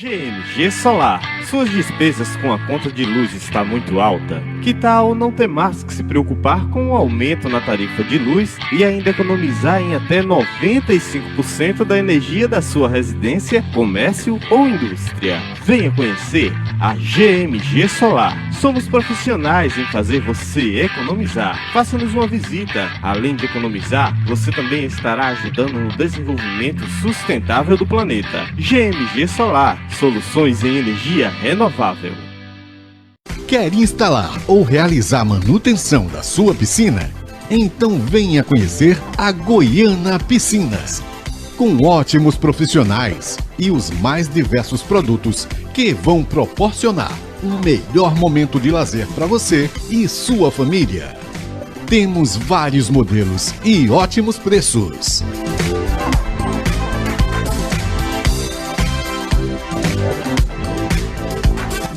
GMG Solar. Suas despesas com a conta de luz está muito alta? Que tal não ter mais que se preocupar com o aumento na tarifa de luz e ainda economizar em até 95% da energia da sua residência, comércio ou indústria? Venha conhecer a GMG Solar. Somos profissionais em fazer você economizar. Faça-nos uma visita. Além de economizar, você também estará ajudando no desenvolvimento sustentável do planeta. GMG Solar. Soluções em energia renovável. Quer instalar ou realizar manutenção da sua piscina? Então venha conhecer a Goiana Piscinas. Com ótimos profissionais e os mais diversos produtos que vão proporcionar o melhor momento de lazer para você e sua família. Temos vários modelos e ótimos preços.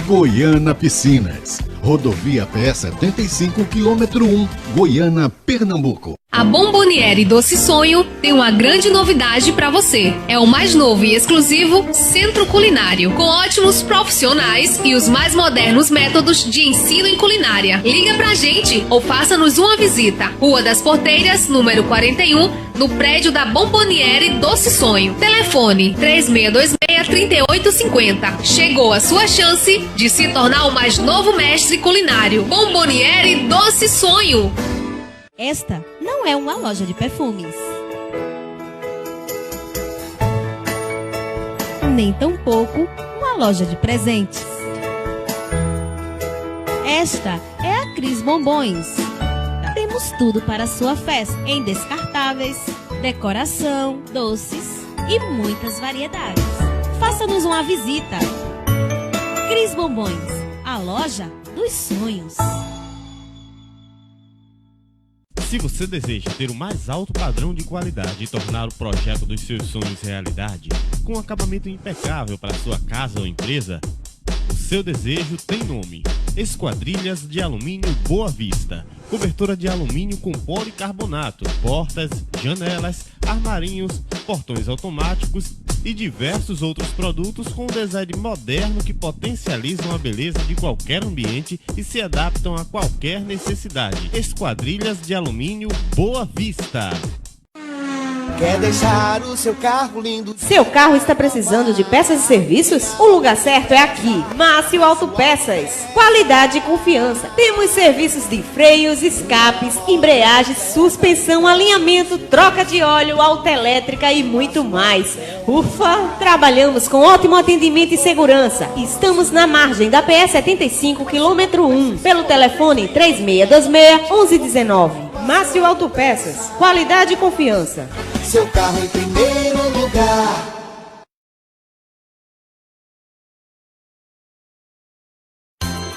Goiana Piscinas, rodovia PS 75, quilômetro 1, Goiânia, Pernambuco. A Bomboniere Doce Sonho tem uma grande novidade para você. É o mais novo e exclusivo centro culinário, com ótimos profissionais e os mais modernos métodos de ensino em culinária. Liga pra gente ou faça-nos uma visita. Rua das Porteiras, número 41, no prédio da Bomboniere Doce Sonho. Telefone 3626-3850. Chegou a sua chance de se tornar o mais novo mestre culinário. Bomboniere Doce Sonho. Esta não é uma loja de perfumes, nem tampouco uma loja de presentes. Esta é a Cris Bombons. Temos tudo para a sua festa, em descartáveis, decoração, doces e muitas variedades. Faça-nos uma visita. Cris Bombons, a loja dos sonhos. Se você deseja ter o mais alto padrão de qualidade e tornar o projeto dos seus sonhos realidade, com um acabamento impecável para sua casa ou empresa, o seu desejo tem nome: Esquadrilhas de Alumínio Boa Vista. Cobertura de alumínio com policarbonato, portas, janelas, armarinhos, portões automáticos e diversos outros produtos com um design moderno que potencializam a beleza de qualquer ambiente e se adaptam a qualquer necessidade. Esquadrilhas de Alumínio Boa Vista. Quer deixar o seu carro lindo? Seu carro está precisando de peças e serviços? O lugar certo é aqui, Márcio Autopeças. Qualidade e confiança. Temos serviços de freios, escapes, embreagens, suspensão, alinhamento, troca de óleo, autoelétrica e muito mais. Ufa! Trabalhamos com ótimo atendimento e segurança. Estamos na margem da PS 75, quilômetro 1, pelo telefone 3626-1119. Márcio Autopeças, qualidade e confiança. Seu carro em primeiro lugar.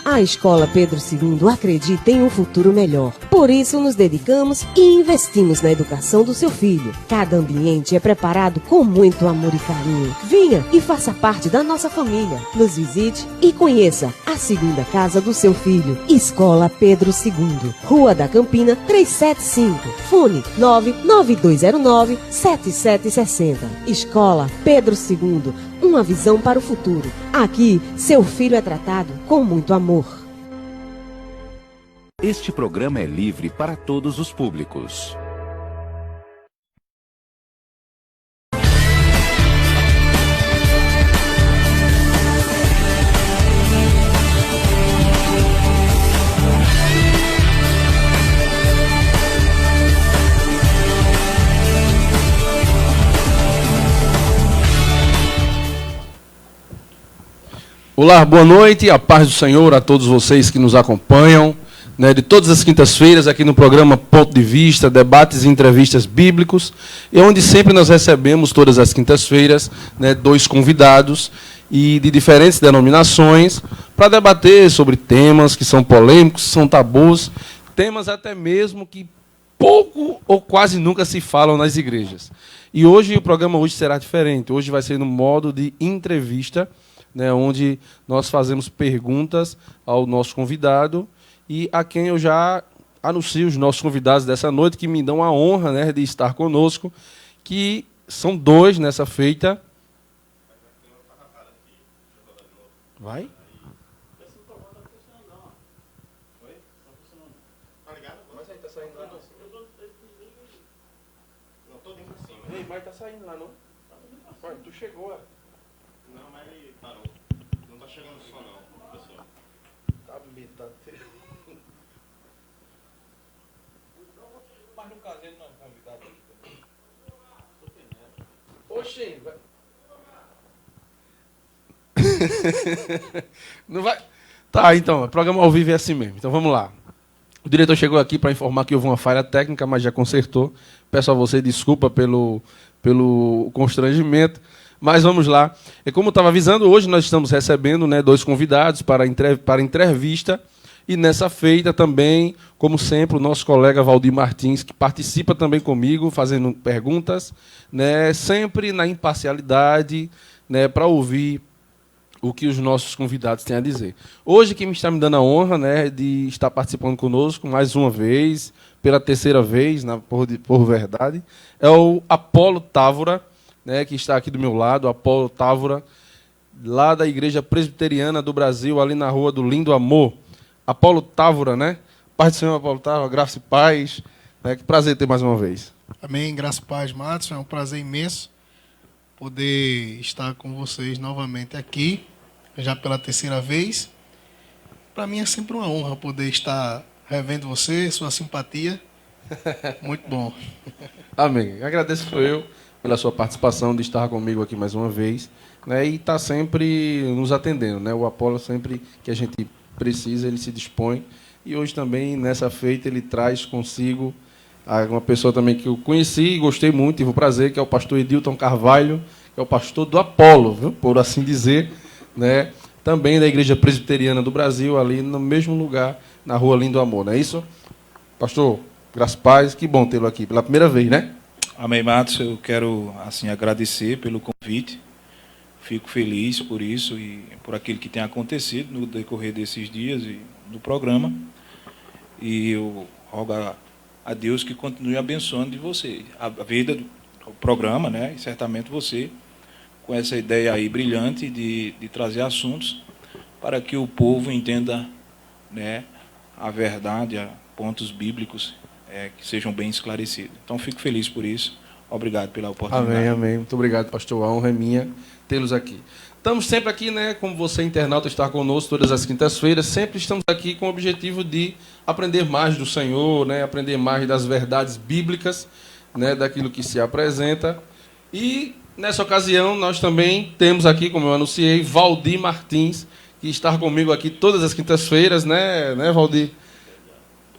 A Escola Pedro II acredita em um futuro melhor. Por isso, nos dedicamos e investimos na educação do seu filho. Cada ambiente é preparado com muito amor e carinho. Venha e faça parte da nossa família. Nos visite e conheça a segunda casa do seu filho. Escola Pedro II, Rua da Campina, 375. Fone 99209-7760. Escola Pedro II. Uma visão para o futuro. Aqui, seu filho é tratado com muito amor. Este programa é livre para todos os públicos. Olá, boa noite, a paz do Senhor a todos vocês que nos acompanham, de todas as quintas-feiras aqui no programa Ponto de Vista, debates e entrevistas bíblicos, e onde sempre nós recebemos, todas as quintas-feiras, dois convidados e de diferentes denominações para debater sobre temas que são polêmicos, são tabus, temas até mesmo que pouco ou quase nunca se falam nas igrejas. E hoje, o programa hoje será diferente, hoje vai ser no modo de entrevista, onde nós fazemos perguntas ao nosso convidado e a quem eu já anuncio os nossos convidados dessa noite, que me dão a honra de estar conosco, que são dois nessa feita. Vai? Mas aí tá saindo lá não? Não, tô dentro de cima. Ei, mas tá saindo lá não? Ué, tu chegou, é? Não, mas ele parou. Não tá chegando só não, pessoal. Tá mas no caso ele não é convidado. Oxê, vai. Não vai. Tá, então, o programa ao vivo é assim mesmo. Então vamos lá. O diretor chegou aqui para informar que houve uma falha técnica, mas já consertou. Peço a você desculpa pelo constrangimento. Mas vamos lá. E como eu estava avisando, hoje nós estamos recebendo, né, 2 convidados para entrevista. E nessa feita também, como sempre, o nosso colega Valdir Martins, que participa também comigo, fazendo perguntas, né, sempre na imparcialidade, né, para ouvir o que os nossos convidados têm a dizer. Hoje, quem está me dando a honra, né, de estar participando conosco mais uma vez, pela 3ª vez, por verdade, é o Apolo Távora, né, que está aqui do meu lado, Apolo Távora, lá da Igreja Presbiteriana do Brasil, ali na Rua do Lindo Amor. Apolo Távora, né? Pai do Senhor, Apolo Távora, graça e paz. Né? Que prazer ter mais uma vez. Amém, graça e paz, Matos. É um prazer imenso poder estar com vocês novamente aqui, já pela 3ª vez. Para mim é sempre uma honra poder estar revendo você, sua simpatia. Muito bom. Amém. Agradeço eu pela sua participação, de estar comigo aqui mais uma vez, né? E estar sempre nos atendendo, né? O Apolo, sempre que a gente precisa, ele se dispõe. E hoje também, nessa feita, ele traz consigo uma pessoa também que eu conheci e gostei muito, tive o prazer, que é o pastor Edilton Carvalho, que é o pastor do Apolo, viu? Por assim dizer, né? Também da Igreja Presbiteriana do Brasil, ali no mesmo lugar, na Rua Lindo Amor, não é isso? Pastor, graças a paz, que bom tê-lo aqui pela primeira vez, né? Amém, Matos. Eu quero assim agradecer pelo convite. Fico feliz por isso e por aquilo que tem acontecido no decorrer desses dias e do programa. E eu rogo a Deus que continue abençoando de você a vida do programa, né? E certamente você, com essa ideia aí brilhante de trazer assuntos para que o povo entenda, né, a verdade, pontos bíblicos que sejam bem esclarecidos. Então, fico feliz por isso. Obrigado pela oportunidade. Amém, amém. Muito obrigado, pastor. A honra é minha tê-los aqui. Estamos sempre aqui, né, como você, internauta, está conosco todas as quintas-feiras, sempre estamos aqui com o objetivo de aprender mais do Senhor, né, aprender mais das verdades bíblicas, né, daquilo que se apresenta. E, nessa ocasião, nós também temos aqui, como eu anunciei, Valdir Martins, que está comigo aqui todas as quintas-feiras, né, Valdir?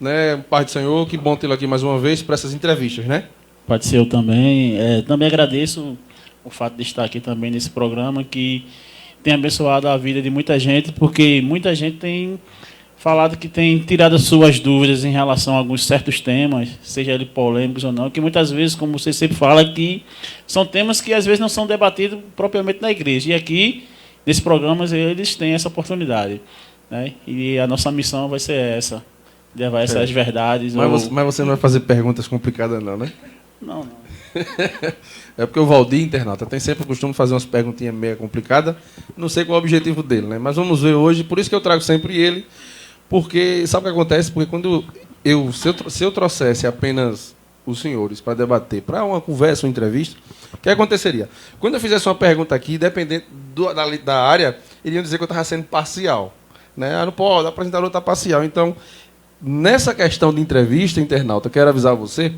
Né, Pai do Senhor, que bom tê-lo aqui mais uma vez para essas entrevistas, né? Pode ser eu também. Também agradeço o fato de estar aqui também nesse programa que tem abençoado a vida de muita gente, porque muita gente tem falado que tem tirado as suas dúvidas em relação a alguns certos temas, seja ele polêmicos ou não, que muitas vezes, como você sempre fala, que são temas que às vezes não são debatidos propriamente na igreja. E aqui, nesses programas, eles têm essa oportunidade, né? E a nossa missão vai ser essa, levar essas verdades. Mas você não vai fazer perguntas complicadas não, né? Não. É porque o Valdir, internauta, tem sempre o costume de fazer umas perguntinhas meio complicadas. Não sei qual é o objetivo dele, né? Mas vamos ver hoje. Por isso que eu trago sempre ele. Porque, sabe o que acontece? Porque quando se eu trouxesse apenas os senhores para debater, para uma conversa, uma entrevista, o que aconteceria? Quando eu fizesse uma pergunta aqui, dependendo da área, iriam dizer que eu estava sendo parcial. Né? Não pode, o apresentador está parcial. Então, nessa questão de entrevista, internauta, quero avisar você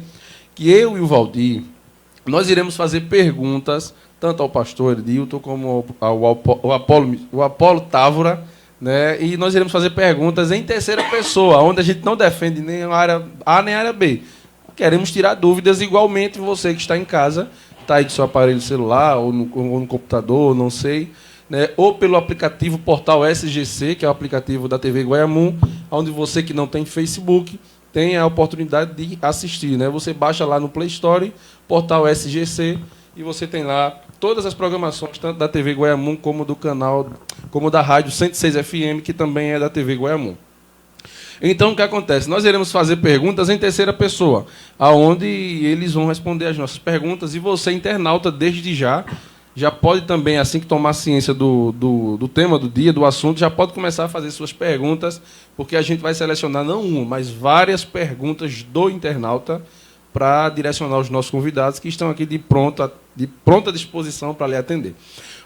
que eu e o Valdir, nós iremos fazer perguntas, tanto ao pastor Edilton como ao Apolo Távora, né? E nós iremos fazer perguntas em terceira pessoa, onde a gente não defende nem a área A nem a área B. Queremos tirar dúvidas igualmente você que está em casa, está aí com seu aparelho celular ou no computador, não sei, né? Ou pelo aplicativo Portal SGC, que é o aplicativo da TV Guaiamum, onde você que não tem Facebook tem a oportunidade de assistir, né? Você baixa lá no Play Store, Portal SGC, e você tem lá todas as programações, tanto da TV Guaiamum como do canal, como da Rádio 106 FM, que também é da TV Guaiamum. Então, o que acontece? Nós iremos fazer perguntas em terceira pessoa, aonde eles vão responder as nossas perguntas, e você, internauta, desde já, já pode também, assim que tomar ciência do tema do dia, do assunto, já pode começar a fazer suas perguntas, porque a gente vai selecionar não uma, mas várias perguntas do internauta para direcionar os nossos convidados que estão aqui de pronta disposição para lhe atender.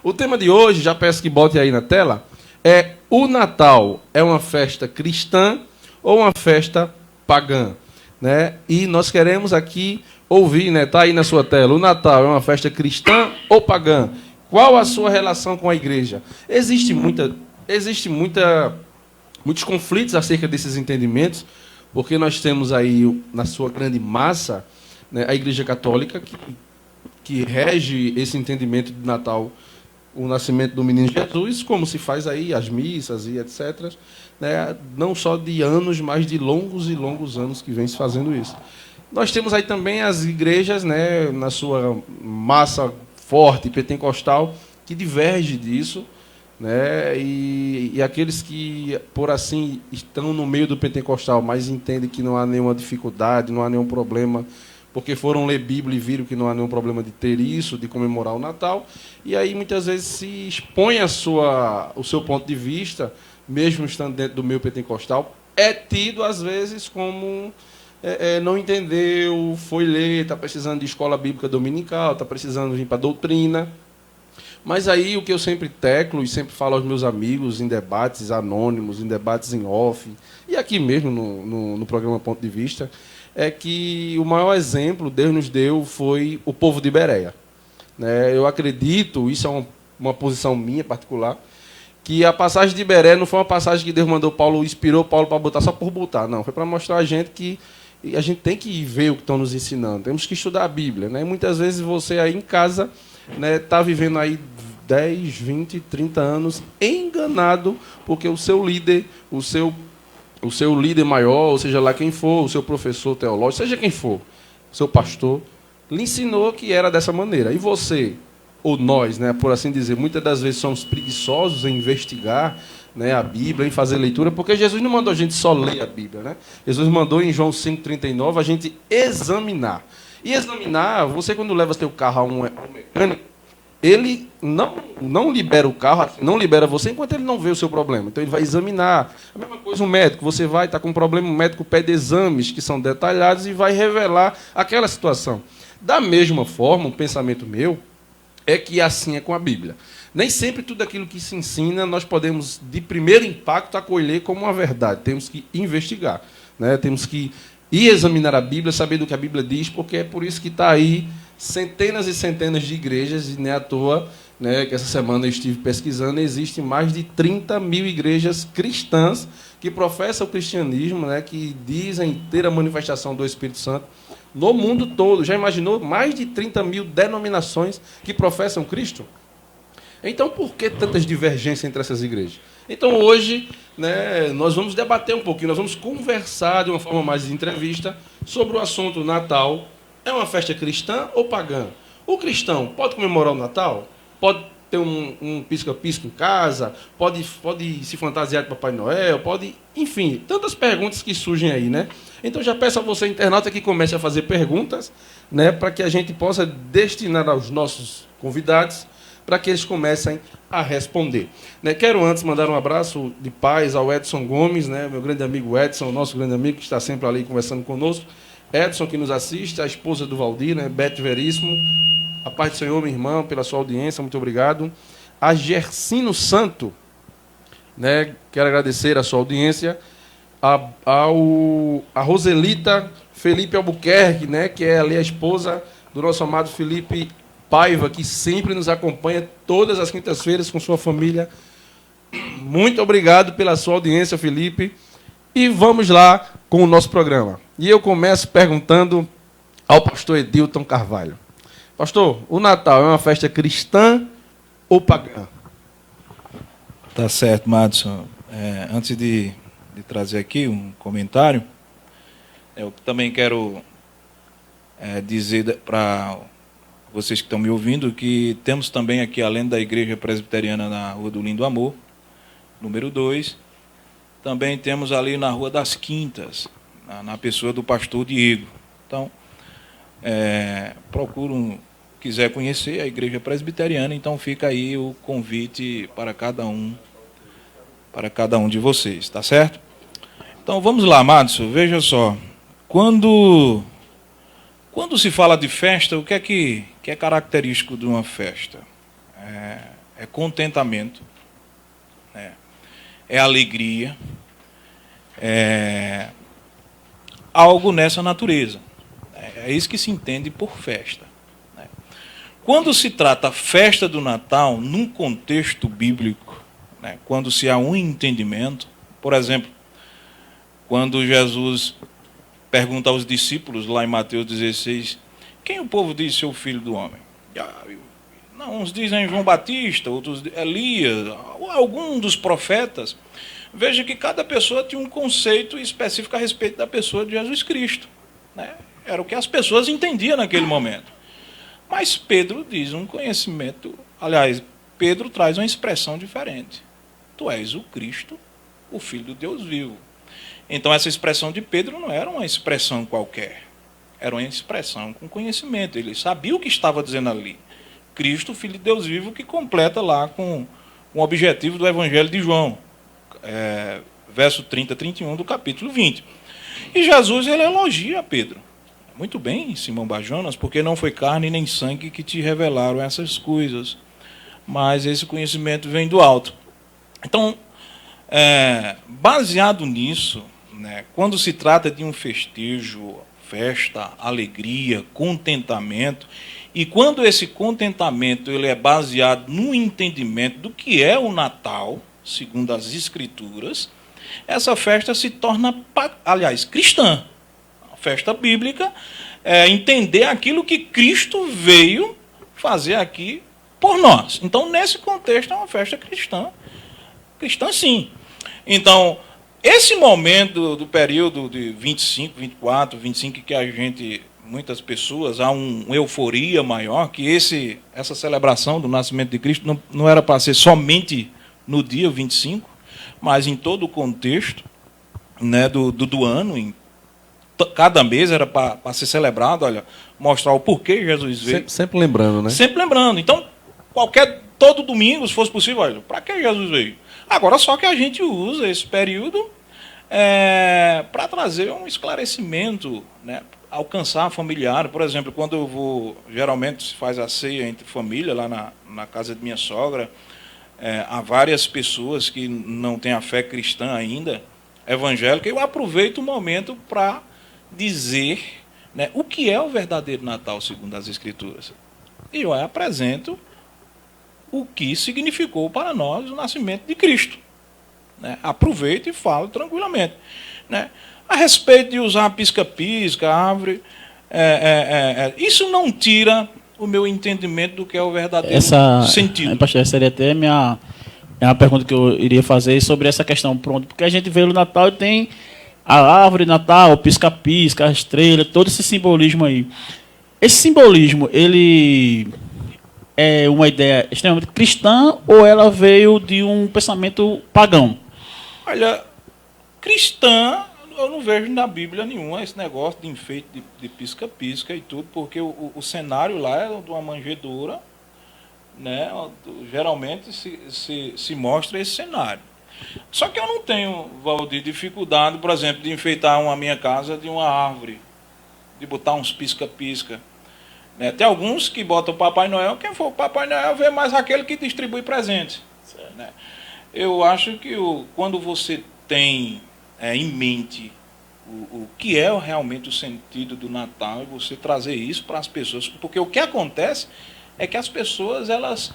O tema de hoje, já peço que bote aí na tela, é: o Natal é uma festa cristã ou uma festa pagã? Né? E nós queremos aqui ouvir, né? Está aí na sua tela, o Natal é uma festa cristã ou pagã? Qual a sua relação com a igreja? Existem muitos conflitos acerca desses entendimentos, porque nós temos aí, na sua grande massa, né, a Igreja Católica, que rege esse entendimento de Natal, o nascimento do menino Jesus, como se faz aí as missas e etc., né, não só de anos, mas de longos e longos anos que vem se fazendo isso. Nós temos aí também as igrejas, né, na sua massa forte pentecostal, que diverge disso, né, e aqueles que, por assim, estão no meio do pentecostal, mas entendem que não há nenhuma dificuldade, não há nenhum problema, porque foram ler Bíblia e viram que não há nenhum problema de ter isso, de comemorar o Natal, e aí muitas vezes se expõe o seu ponto de vista, mesmo estando dentro do meio pentecostal, é tido às vezes como não entendeu, foi ler, está precisando de escola bíblica dominical, está precisando vir para a doutrina. Mas aí o que eu sempre teclo e sempre falo aos meus amigos em debates anônimos, em debates em off, e aqui mesmo no programa Ponto de Vista, é que o maior exemplo Deus nos deu foi o povo de Bereia. Né? Eu acredito, isso é uma posição minha particular, que a passagem de Beré não foi uma passagem que Deus inspirou Paulo para botar só por botar, não. Foi para mostrar a gente que a gente tem que ver o que estão nos ensinando, temos que estudar a Bíblia. Né? E muitas vezes você aí em casa está vivendo aí 10, 20, 30 anos enganado, porque o seu líder, o seu líder maior, ou seja lá quem for, o seu professor teológico, seja quem for, o seu pastor, lhe ensinou que era dessa maneira. E você, ou nós, né, por assim dizer, muitas das vezes somos preguiçosos em investigar, né, a Bíblia, em fazer leitura, porque Jesus não mandou a gente só ler a Bíblia. Né? Jesus mandou em João 5,39 a gente examinar. E examinar, você quando leva seu carro a um mecânico, ele não libera o carro, não libera você enquanto ele não vê o seu problema. Então ele vai examinar. A mesma coisa um médico, você vai estar com um problema, o médico pede exames que são detalhados e vai revelar aquela situação. Da mesma forma, um pensamento meu é que assim é com a Bíblia. Nem sempre tudo aquilo que se ensina nós podemos, de primeiro impacto, acolher como uma verdade. Temos que investigar. Né? Temos que ir examinar a Bíblia, saber do que a Bíblia diz, porque é por isso que está aí centenas e centenas de igrejas, e nem à toa, né, que essa semana eu estive pesquisando, existem mais de 30 mil igrejas cristãs que professam o cristianismo, né, que dizem ter a manifestação do Espírito Santo no mundo todo. Já imaginou? Mais de 30 mil denominações que professam Cristo? Então, por que tantas divergências entre essas igrejas? Então, hoje, né, nós vamos debater um pouquinho, nós vamos conversar de uma forma mais de entrevista sobre o assunto Natal. É uma festa cristã ou pagã? O cristão pode comemorar o Natal? Pode ter um pisca-pisca em casa? Pode se fantasiar de Papai Noel? Pode... Enfim, tantas perguntas que surgem aí, né? Então, já peço a você, internauta, que comece a fazer perguntas, né, para que a gente possa destinar aos nossos convidados, para que eles comecem a responder. Né, quero antes mandar um abraço de paz ao Edson Gomes, né, meu grande amigo Edson, nosso grande amigo, que está sempre ali conversando conosco. Edson, que nos assiste, a esposa do Valdir, né, Beth Veríssimo. A paz do Senhor, meu irmão, pela sua audiência, muito obrigado. A Gersino Santo, né, quero agradecer a sua audiência. A Roselita Felipe Albuquerque, né, que é ali a esposa do nosso amado Felipe Paiva, que sempre nos acompanha todas as quintas-feiras com sua família. Muito obrigado pela sua audiência, Felipe. E vamos lá com o nosso programa. E eu começo perguntando ao pastor Edilton Carvalho. Pastor, o Natal é uma festa cristã ou pagã? Tá certo, Madison. Antes de trazer aqui um comentário, eu também quero dizer para vocês que estão me ouvindo que temos também aqui, além da Igreja Presbiteriana na Rua do Lindo Amor, número 2, também temos ali na Rua das Quintas, na pessoa do pastor Diego. Então, procuram quiser conhecer a Igreja Presbiteriana, então fica aí o convite para cada um de vocês, tá certo? Então vamos lá, amados, veja só. Quando se fala de festa, o que é característico de uma festa? É contentamento, é alegria, é algo nessa natureza. É isso que se entende por festa. Quando se trata a festa do Natal, num contexto bíblico, quando se há um entendimento, por exemplo, quando Jesus pergunta aos discípulos, lá em Mateus 16, quem o povo diz ser o filho do homem? Não, uns dizem João Batista, outros Elias, algum dos profetas. Veja que cada pessoa tinha um conceito específico a respeito da pessoa de Jesus Cristo. Era o que as pessoas entendiam naquele momento. Mas Pedro diz um conhecimento, aliás, Pedro traz uma expressão diferente. Tu és o Cristo, o Filho do Deus vivo. Então essa expressão de Pedro não era uma expressão qualquer. Era uma expressão com conhecimento. Ele sabia o que estava dizendo ali. Cristo, o Filho de Deus vivo, que completa lá com o objetivo do Evangelho de João. Verso 30, 31 do capítulo 20. E Jesus, ele elogia Pedro. Muito bem, Simão Bar-Jonas, porque não foi carne nem sangue que te revelaram essas coisas, mas esse conhecimento vem do alto. Então, baseado nisso, quando se trata de um festejo, festa, alegria, contentamento, e quando esse contentamento ele é baseado no entendimento do que é o Natal, segundo as Escrituras, essa festa se torna, aliás, cristã. A festa bíblica é entender aquilo que Cristo veio fazer aqui por nós. Então, nesse contexto, é uma festa cristã. Cristã, sim. Então, esse momento do período de 25, 24, 25, que a gente, muitas pessoas, há uma euforia maior, que essa celebração do nascimento de Cristo não era para ser somente no dia 25, mas em todo o contexto do ano, cada mês era para ser celebrado, olha, mostrar o porquê Jesus veio. Sempre lembrando, né? Sempre lembrando. Então, todo domingo, se fosse possível, olha, para que Jesus veio? Agora, só que a gente usa esse período para trazer um esclarecimento, alcançar familiar. Por exemplo, quando eu vou, geralmente se faz a ceia entre família, lá na casa de minha sogra, há várias pessoas que não têm a fé cristã ainda, evangélica, eu aproveito o momento para dizer o que é o verdadeiro Natal, segundo as Escrituras. E eu apresento o que significou para nós o nascimento de Cristo. Aproveito e falo tranquilamente. A respeito de usar pisca-pisca, árvore, isso não tira o meu entendimento do que é o verdadeiro sentido. Pastor, essa seria até uma pergunta que eu iria fazer sobre essa questão. Pronto, porque a gente vê no Natal e tem a árvore de Natal, o pisca-pisca, a estrela, todo esse simbolismo aí. Esse simbolismo, ele é uma ideia extremamente cristã ou ela veio de um pensamento pagão? Olha, cristã, eu não vejo na Bíblia nenhuma esse negócio de enfeite de pisca-pisca e tudo, porque o cenário lá é de uma manjedoura, geralmente se mostra esse cenário. Só que eu não tenho, Valdir, dificuldade, por exemplo, de enfeitar a minha casa de uma árvore, de botar uns pisca-pisca. Tem alguns que botam o Papai Noel, quem for o Papai Noel vê mais aquele que distribui presentes. Eu acho que quando você tem em mente o que é realmente o sentido do Natal e você trazer isso para as pessoas, porque o que acontece é que as pessoas elas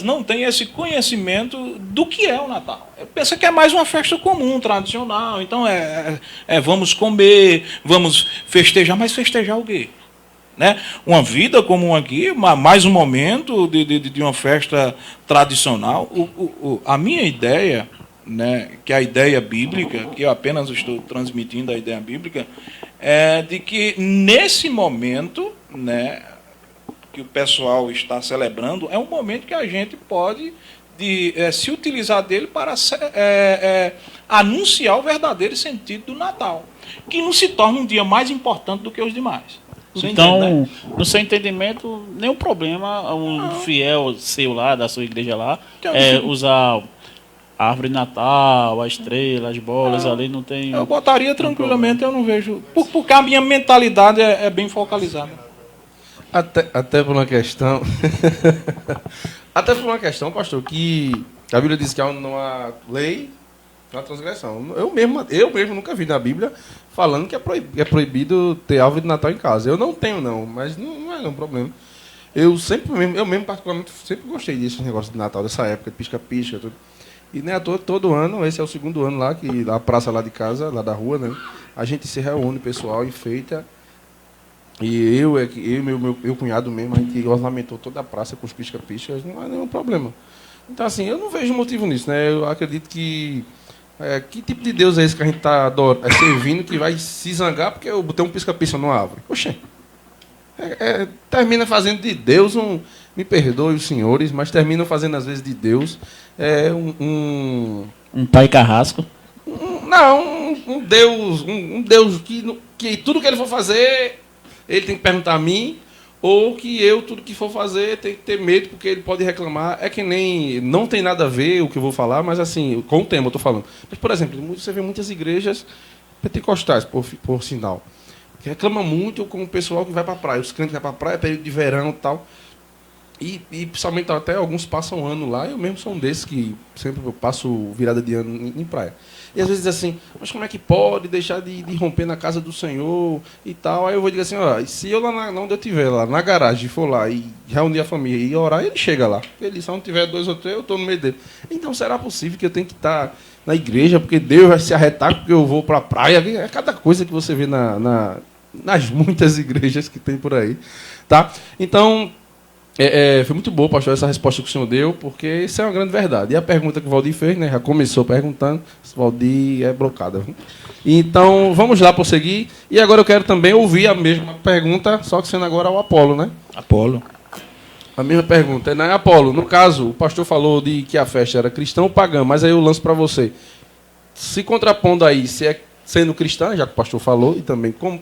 não têm esse conhecimento do que é o Natal. Pensa que é mais uma festa comum, tradicional, então vamos comer, vamos festejar, mas festejar o quê? Uma vida comum aqui, mais um momento de uma festa tradicional. A minha ideia, que é a ideia bíblica, que eu apenas estou transmitindo a ideia bíblica, é de que nesse momento, que o pessoal está celebrando, é um momento que a gente pode se utilizar dele para anunciar o verdadeiro sentido do Natal, que não se torna um dia mais importante do que os demais. Então, no seu entendimento, nenhum problema um fiel seu lá, da sua igreja lá, usar a árvore de Natal, a estrela, as bolas ali, não tem... Eu botaria tranquilamente, eu não vejo... Porque a minha mentalidade é bem focalizada. Até por uma questão... Até por uma questão, pastor, que a Bíblia diz que não há lei, não há transgressão. Eu mesmo nunca vi na Bíblia falando que é proibido ter árvore de Natal em casa. Eu não tenho, não, mas não é um problema. Eu mesmo particularmente, sempre gostei desse negócio de Natal, dessa época, de pisca-pisca, tudo. E nem à toa, todo ano, esse é o segundo ano lá, que a praça lá de casa, lá da rua, né, a gente se reúne, pessoal, enfeita. E eu e meu cunhado mesmo, a gente ornamentou toda a praça com os pisca-piscas, não há nenhum problema. Então, assim, eu não vejo motivo nisso, né? Eu acredito que... que tipo de Deus é esse que a gente está servindo, que vai se zangar porque eu botei um pisca-pisca numa árvore? Oxê. Termina fazendo de Deus me perdoe os senhores, mas terminam fazendo às vezes de Deus um pai carrasco. Um Deus que tudo que ele for fazer, ele tem que perguntar a mim, ou que eu, tudo que for fazer, tem que ter medo, porque ele pode reclamar. É que nem... Não tem nada a ver o que eu vou falar, mas assim, com o tema eu estou falando. Mas, por exemplo, você vê muitas igrejas pentecostais, por sinal, que reclamam muito com o pessoal que vai para a praia. Os crentes que vão para a praia, período de verão e tal. E principalmente até alguns passam ano lá. Eu mesmo sou um desses que sempre eu passo virada de ano em praia. E às vezes assim, mas como é que pode deixar de romper na casa do Senhor e tal? Aí eu vou dizer assim, ó, se eu lá onde eu estiver, lá na garagem, for lá e reunir a família e orar, ele chega lá. Ele, se não tiver 2 ou 3, eu estou no meio dele. Então será possível que eu tenha que estar na igreja, porque Deus vai se arretar porque eu vou para a praia? É cada coisa que você vê nas muitas igrejas que tem por aí. Tá? Então... foi muito boa, pastor, essa resposta que o senhor deu, porque isso é uma grande verdade. E a pergunta que o Valdir fez, né, já começou perguntando, o Valdir é brocada. Então, vamos lá prosseguir. E agora eu quero também ouvir a mesma pergunta, só que sendo agora ao Apolo, né? Apolo. A mesma pergunta. Né? Apolo, no caso, o pastor falou de que a festa era cristã ou pagã, mas aí eu lanço para você. Se contrapondo aí, se é sendo cristã, já que o pastor falou, e também como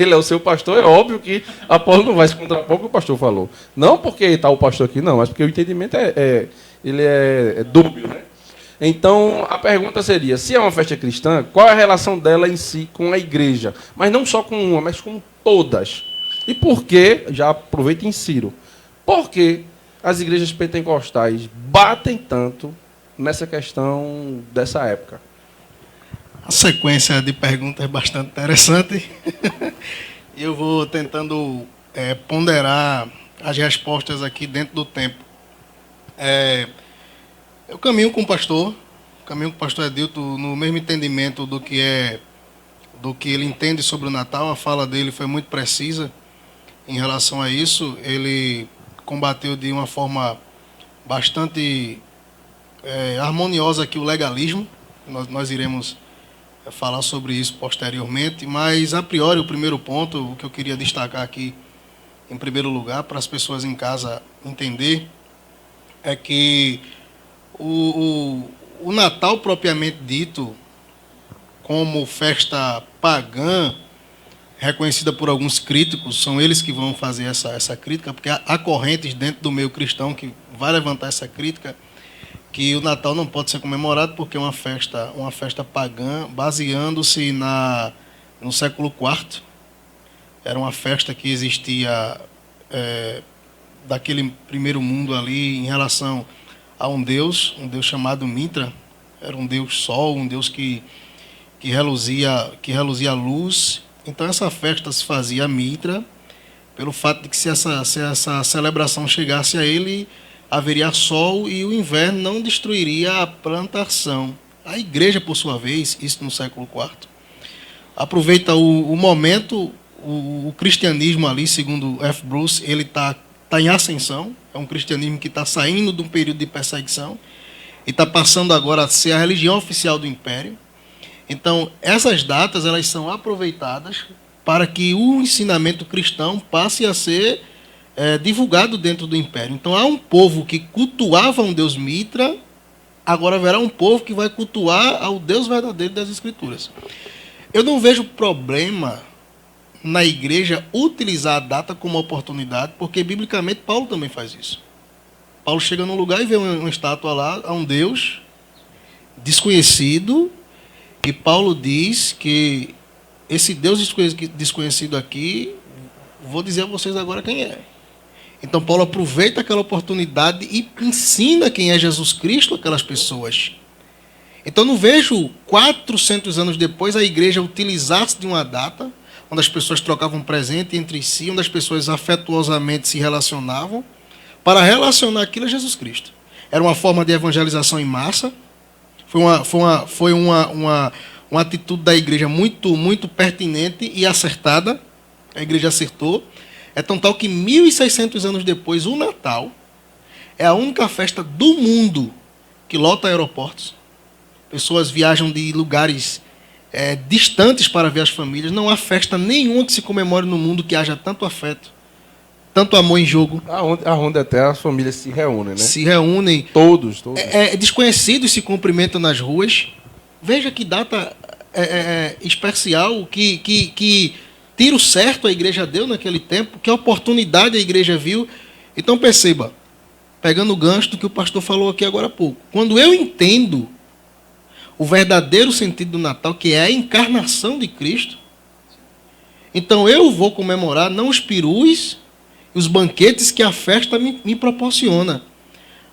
ele é o seu pastor, é óbvio que Apolo não vai se contrapor com o que o pastor falou. Não porque está o pastor aqui, não, mas porque o entendimento ele é dúbio, né? Então, a pergunta seria, se é uma festa cristã, qual é a relação dela em si com a igreja? Mas não só com uma, mas com todas. E por que, já aproveita e insiro, por que as igrejas pentecostais batem tanto nessa questão dessa época? A sequência de perguntas é bastante interessante. E eu vou tentando ponderar as respostas aqui dentro do tempo. Eu caminho com o pastor Edilto no mesmo entendimento do que ele entende sobre o Natal. A fala dele foi muito precisa em relação a isso. Ele combateu de uma forma bastante harmoniosa aqui o legalismo. Nós iremos falar sobre isso posteriormente, mas a priori o primeiro ponto, o que eu queria destacar aqui em primeiro lugar para as pessoas em casa entender é que o Natal propriamente dito como festa pagã reconhecida por alguns críticos, são eles que vão fazer essa crítica, porque há correntes dentro do meio cristão que vai levantar essa crítica, que o Natal não pode ser comemorado porque é uma festa pagã, baseando-se no século IV. Era uma festa que existia daquele primeiro mundo ali em relação a um deus chamado Mitra. Era um deus sol, um deus que reluzia luz. Então essa festa se fazia a Mitra, pelo fato de que se essa celebração chegasse a ele, haveria sol e o inverno não destruiria a plantação. A igreja, por sua vez, isso no século IV, aproveita o momento, o cristianismo ali, segundo F. Bruce, ele está em ascensão, é um cristianismo que está saindo de um período de perseguição e está passando agora a ser a religião oficial do império. Então, essas datas elas são aproveitadas para que o ensinamento cristão passe a ser divulgado dentro do império. Então há um povo que cultuava um deus Mitra, agora haverá um povo que vai cultuar ao Deus verdadeiro das Escrituras. Eu não vejo problema na igreja utilizar a data como oportunidade, porque biblicamente Paulo também faz isso. Paulo chega num lugar e vê uma estátua lá a um Deus desconhecido, e Paulo diz que esse Deus desconhecido aqui, vou dizer a vocês agora quem é. Então Paulo aproveita aquela oportunidade e ensina quem é Jesus Cristo àquelas pessoas. Então não vejo 400 anos depois a igreja utilizar-se de uma data onde as pessoas trocavam presente entre si, onde as pessoas afetuosamente se relacionavam, para relacionar aquilo a Jesus Cristo. Era uma forma de evangelização em massa, foi uma atitude da igreja muito pertinente e acertada. A igreja acertou. É tão tal que 1.600 anos depois, o Natal é a única festa do mundo que lota aeroportos. Pessoas viajam de lugares distantes para ver as famílias. Não há festa nenhuma que se comemore no mundo que haja tanto afeto, tanto amor em jogo. Aonde até as famílias se reúnem, né? Se reúnem. Todos. Desconhecidos se cumprimentam nas ruas. Veja que data especial, que tiro certo a igreja deu naquele tempo, que oportunidade a igreja viu. Então perceba, pegando o gancho do que o pastor falou aqui agora há pouco. Quando eu entendo o verdadeiro sentido do Natal, que é a encarnação de Cristo, então eu vou comemorar não os perus e os banquetes que a festa me proporciona,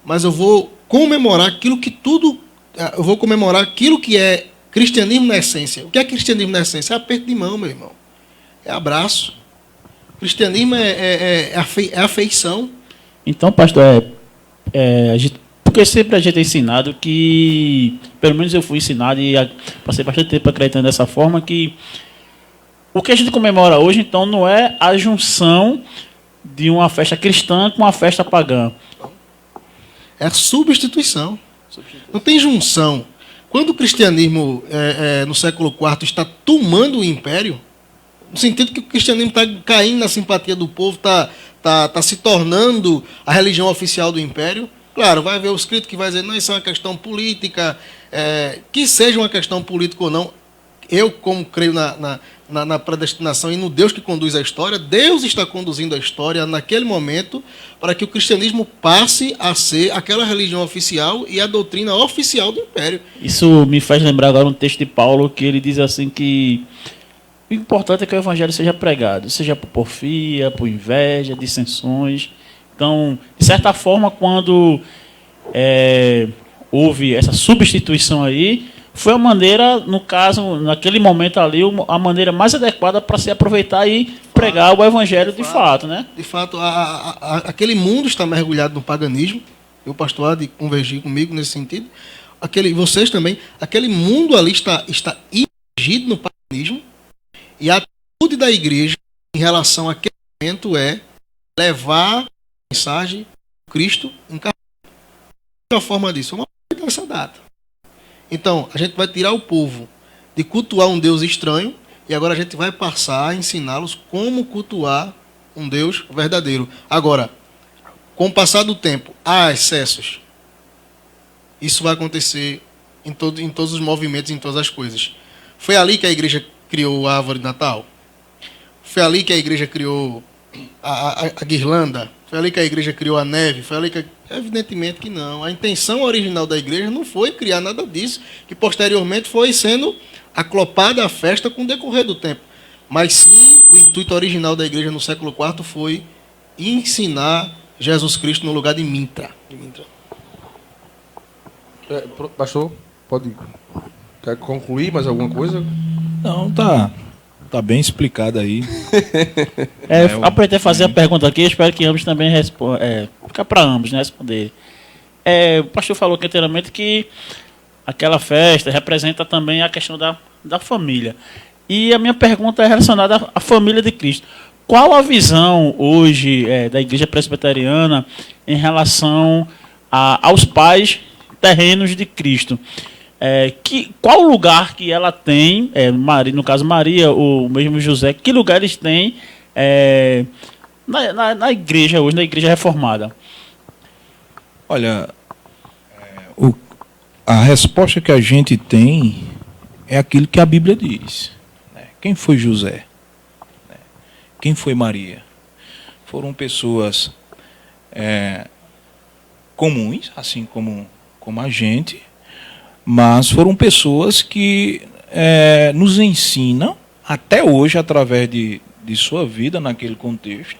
mas eu vou comemorar aquilo que é cristianismo na essência. O que é cristianismo na essência? É aperto de mão, meu irmão. É abraço. Cristianismo é afeição. Então, pastor, porque sempre a gente é ensinado que, pelo menos eu fui ensinado e passei bastante tempo acreditando dessa forma, que o que a gente comemora hoje, então, não é a junção de uma festa cristã com uma festa pagã. É a substituição. Não tem junção. Quando o cristianismo, no século IV, está tomando o império, no sentido que o cristianismo está caindo na simpatia do povo, está se tornando a religião oficial do império, claro, vai haver o escrito que vai dizer, não, isso é uma questão política, que seja uma questão política ou não. Eu, como creio na predestinação e no Deus que conduz a história, Deus está conduzindo a história naquele momento para que o cristianismo passe a ser aquela religião oficial e a doutrina oficial do império. Isso me faz lembrar agora um texto de Paulo, que ele diz assim que o importante é que o evangelho seja pregado, seja por porfia, por inveja, dissensões. Então, de certa forma, quando houve essa substituição aí, foi a maneira, no caso, naquele momento ali, a maneira mais adequada para se aproveitar e pregar o evangelho de fato, né? De fato, aquele mundo está mergulhado no paganismo. O pastor há de convergir comigo nesse sentido. Vocês também. Aquele mundo ali está imergido no paganismo. E a atitude da igreja em relação àquele momento é levar a mensagem de Cristo encarnado. Qual é a forma disso? Vamos aproveitar essa data. Então, a gente vai tirar o povo de cultuar um Deus estranho e agora a gente vai passar a ensiná-los como cultuar um Deus verdadeiro. Agora, com o passar do tempo, há excessos. Isso vai acontecer em todos os movimentos, em todas as coisas. Foi ali que a igreja criou a árvore de Natal? Foi ali que a igreja criou a guirlanda? Foi ali que a igreja criou a neve? Foi ali que... Evidentemente que não. A intenção original da igreja não foi criar nada disso, que posteriormente foi sendo aclopada a festa com o decorrer do tempo. Mas sim, o intuito original da igreja no século IV foi ensinar Jesus Cristo no lugar de Mintra. Pastor, quer concluir mais alguma coisa? Não, tá bem explicado aí. Aprendi a fazer a pergunta aqui, espero que ambos também respondam. Fica para ambos, né, responder. O pastor falou aqui anteriormente que aquela festa representa também a questão da família. E a minha pergunta é relacionada à família de Cristo. Qual a visão hoje da igreja presbiteriana em relação aos pais terrenos de Cristo? Qual o lugar que ela tem, no caso Maria, ou mesmo José, que lugar eles têm na igreja hoje, na igreja reformada? Olha, a resposta que a gente tem é aquilo que a Bíblia diz. Quem foi José? Quem foi Maria? Foram pessoas comuns, assim como a gente, mas foram pessoas que nos ensinam, até hoje, através de sua vida naquele contexto,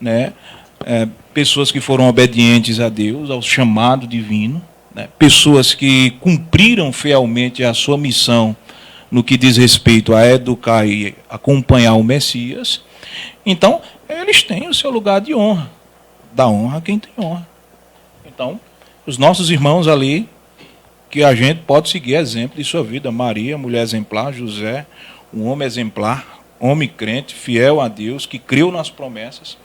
né? Pessoas que foram obedientes a Deus, ao chamado divino, né? Pessoas que cumpriram fielmente a sua missão no que diz respeito a educar e acompanhar o Messias. Então, eles têm o seu lugar de honra, dá honra a quem tem honra. Então, os nossos irmãos ali, que a gente pode seguir exemplo de sua vida, Maria, mulher exemplar, José, um homem exemplar, homem crente, fiel a Deus, que creu nas promessas,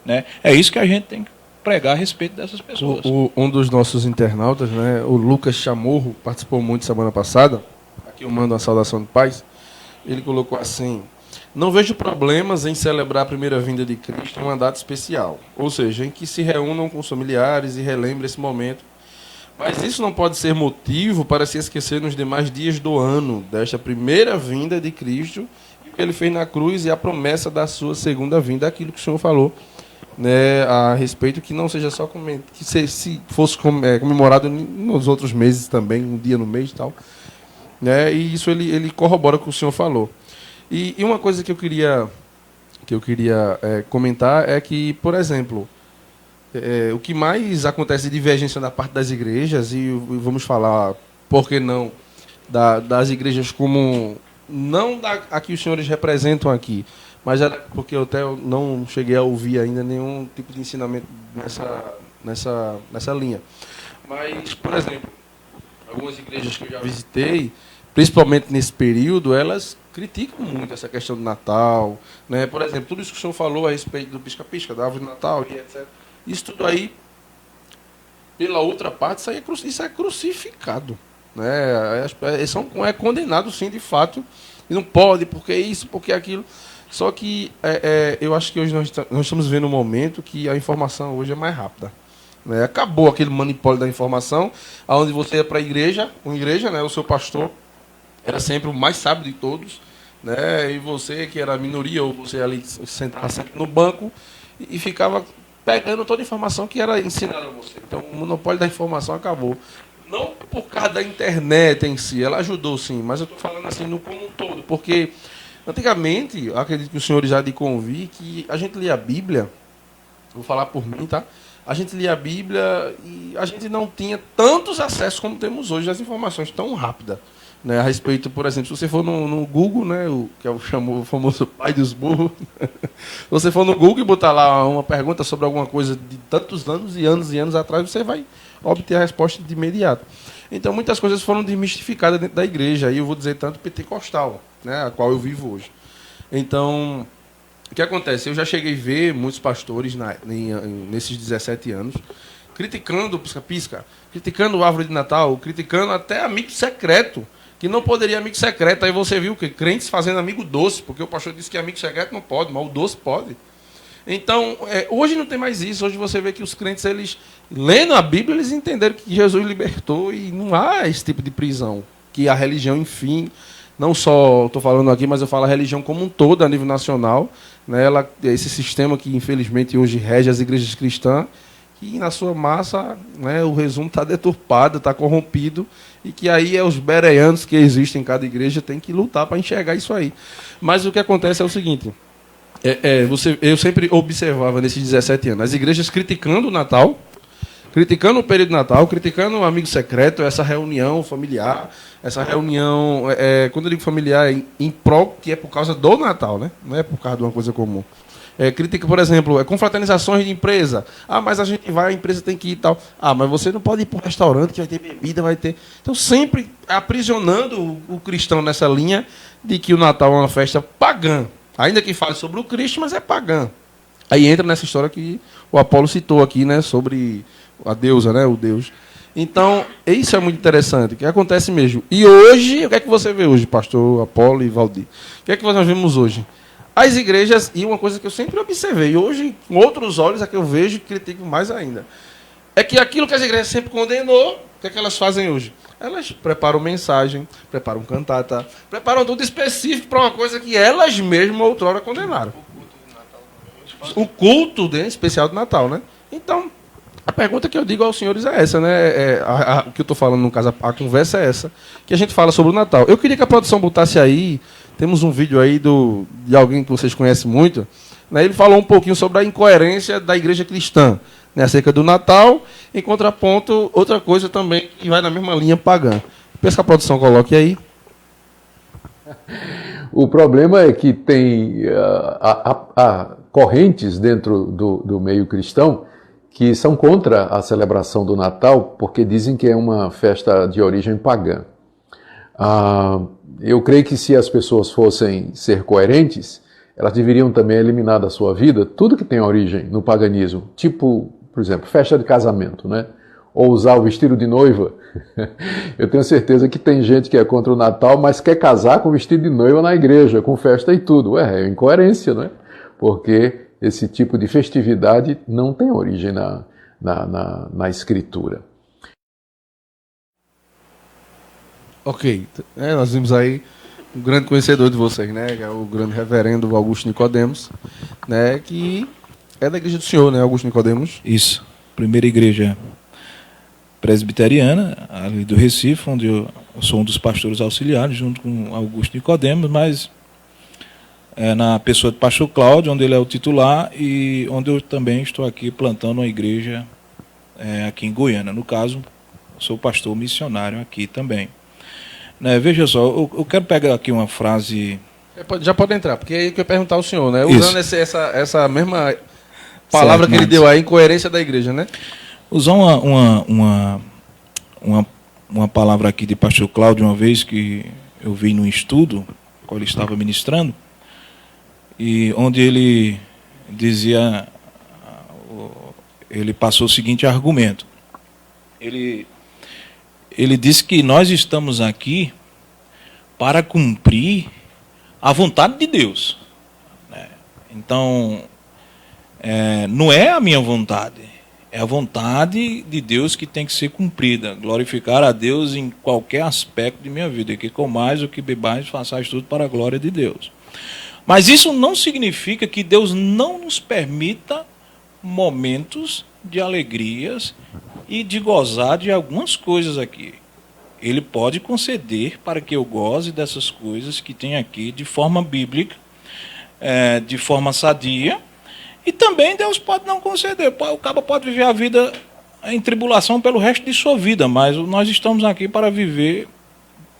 né? É isso que a gente tem que pregar a respeito dessas pessoas. Um dos nossos internautas, né, o Lucas Chamorro, participou muito semana passada, aqui eu mando uma saudação de paz, ele colocou assim: não vejo problemas em celebrar a primeira vinda de Cristo em uma data especial, ou seja, em que se reúnam com os familiares e relembrem esse momento. Mas isso não pode ser motivo para se esquecer nos demais dias do ano, desta primeira vinda de Cristo, o que ele fez na cruz e a promessa da sua segunda vinda, aquilo que o Senhor falou, né, a respeito, que não seja só que se fosse comemorado nos outros meses também, um dia no mês e tal. Né, e isso ele corrobora com o que o Senhor falou. E uma coisa que eu queria comentar é que, por exemplo, o que mais acontece de divergência da parte das igrejas, e vamos falar, por que não, das igrejas como, não a que os senhores representam aqui, mas porque eu até não cheguei a ouvir ainda nenhum tipo de ensinamento nessa linha. Mas, por exemplo, algumas igrejas que eu já visitei, principalmente nesse período, elas criticam muito essa questão do Natal, né? Por exemplo, tudo isso que o senhor falou a respeito do pisca-pisca, da árvore de Natal e etc. Isso tudo aí, pela outra parte, isso é crucificado, né? É condenado, sim, de fato, e não pode, porque isso, porque aquilo. Só que eu acho que hoje nós estamos vendo um momento que a informação hoje é mais rápida. Né? Acabou aquele monopólio da informação, onde você ia para a igreja, né? O seu pastor era sempre o mais sábio de todos, né? E você, que era a minoria, ou você ali sentava sempre no banco e ficava pegando toda a informação que era ensinada a você. Então, o monopólio da informação acabou. Não por causa da internet em si, ela ajudou sim, mas eu estou falando assim no como um todo, porque antigamente, eu acredito que os senhores já de convir, que a gente lia a Bíblia, vou falar por mim, tá? A gente lia a Bíblia e a gente não tinha tantos acessos como temos hoje às informações tão rápidas. Né, a respeito, por exemplo, se você for no Google, né, que é o famoso pai dos burros, se você for no Google e botar lá uma pergunta sobre alguma coisa de tantos anos e anos e anos atrás, você vai obter a resposta de imediato. Então, muitas coisas foram desmistificadas dentro da igreja, aí eu vou dizer tanto pentecostal, né, a qual eu vivo hoje. Então, o que acontece? Eu já cheguei a ver muitos pastores nesses 17 anos criticando o pisca-pisca, criticando a árvore de Natal, criticando até amigo secreto, que não poderia amigo secreto. Aí você viu que crentes fazendo amigo doce, porque o pastor disse que amigo secreto não pode, mas o doce pode. Então, hoje não tem mais isso. Hoje você vê que os crentes, eles lendo a Bíblia, eles entenderam que Jesus libertou e não há esse tipo de prisão. Que a religião, enfim, não só estou falando aqui, mas eu falo a religião como um todo, a nível nacional, né, esse sistema que, infelizmente, hoje rege as igrejas cristãs, que na sua massa, né, o resumo está deturpado, está corrompido, e que aí os bereanos que existem em cada igreja têm que lutar para enxergar isso aí. Mas o que acontece é o seguinte, eu sempre observava nesses 17 anos, as igrejas criticando o Natal, criticando o período de Natal, criticando o amigo secreto, essa reunião familiar, essa reunião, quando eu digo familiar, em prol, que é por causa do Natal, né? Não é por causa de uma coisa comum. Crítica, por exemplo, confraternizações de empresa. Ah, mas a gente vai, a empresa tem que ir e tal. Ah, mas você não pode ir para um restaurante que vai ter bebida, vai ter... Então, sempre aprisionando o cristão nessa linha de que o Natal é uma festa pagã. Ainda que fale sobre o Cristo, mas é pagã. Aí entra nessa história que o Apolo citou aqui, né, sobre a deusa, né, o Deus. Então, isso é muito interessante, o que acontece mesmo. E hoje, o que é que você vê hoje, pastor Apolo e Valdir? O que é que nós vemos hoje? As igrejas, e uma coisa que eu sempre observei, e hoje, com outros olhos, é que eu vejo e critico mais ainda, é que aquilo que as igrejas sempre condenou, o que é que elas fazem hoje? Elas preparam mensagem, preparam cantata, preparam tudo específico para uma coisa que elas mesmas outrora condenaram. o culto, né, especial do Natal, né? Então, a pergunta que eu digo aos senhores é essa, né? O que eu estou falando, no caso, a conversa é essa, que a gente fala sobre o Natal. Eu queria que a produção botasse aí, temos um vídeo aí de alguém que vocês conhecem muito, né? Ele falou um pouquinho sobre a incoerência da igreja cristã, né, acerca do Natal, em contraponto, outra coisa também que vai na mesma linha pagã. Peço que a produção coloque aí. O problema é que tem correntes dentro do meio cristão que são contra a celebração do Natal, porque dizem que é uma festa de origem pagã. Eu creio que se as pessoas fossem ser coerentes, elas deveriam também eliminar da sua vida tudo que tem origem no paganismo, tipo, por exemplo, festa de casamento, né? Ou usar o vestido de noiva. Eu tenho certeza que tem gente que é contra o Natal, mas quer casar com vestido de noiva na igreja, com festa e tudo. É incoerência, não é? Porque esse tipo de festividade não tem origem na Escritura. Ok. Nós vimos aí um grande conhecedor de vocês, né? Que é o grande reverendo Augusto Nicodemos, né? Que é da igreja do senhor, né, Augusto Nicodemos? Isso. Primeira igreja presbiteriana, ali do Recife, onde eu sou um dos pastores auxiliares, junto com Augusto Nicodemos, mas na pessoa do pastor Cláudio, onde ele é o titular, e onde eu também estou aqui plantando uma igreja aqui em Goiânia. No caso, sou pastor missionário aqui também. Veja só, eu quero pegar aqui uma frase... Já pode entrar, porque aí que eu ia perguntar ao senhor, né? Isso. Usando essa mesma palavra que ele deu aí, incoerência da igreja, né? Usar uma palavra aqui de pastor Cláudio, uma vez que eu vi num estudo, qual ele estava ministrando, e onde ele dizia, ele passou o seguinte argumento. Ele disse que nós estamos aqui para cumprir a vontade de Deus. Então, não é a minha vontade. É a vontade de Deus que tem que ser cumprida. Glorificar a Deus em qualquer aspecto de minha vida. Que comais ou que bebais, façais tudo para a glória de Deus. Mas isso não significa que Deus não nos permita momentos de alegrias e de gozar de algumas coisas aqui. Ele pode conceder para que eu goze dessas coisas que tem aqui de forma bíblica, de forma sadia. E também Deus pode não conceder. O cara pode viver a vida em tribulação pelo resto de sua vida, mas nós estamos aqui para viver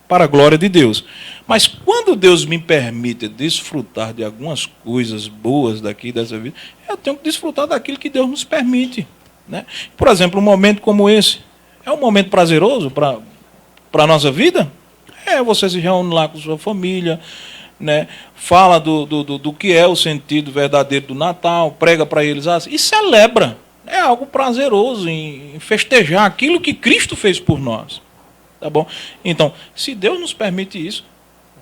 para a glória de Deus. Mas quando Deus me permite desfrutar de algumas coisas boas daqui dessa vida, eu tenho que desfrutar daquilo que Deus nos permite, né? Por exemplo, um momento como esse, é um momento prazeroso para a nossa vida? Você se reúne lá com sua família, né? Fala do que é o sentido verdadeiro do Natal, prega para eles assim, e celebra. É algo prazeroso em festejar aquilo que Cristo fez por nós. Tá bom? Então, se Deus nos permite isso,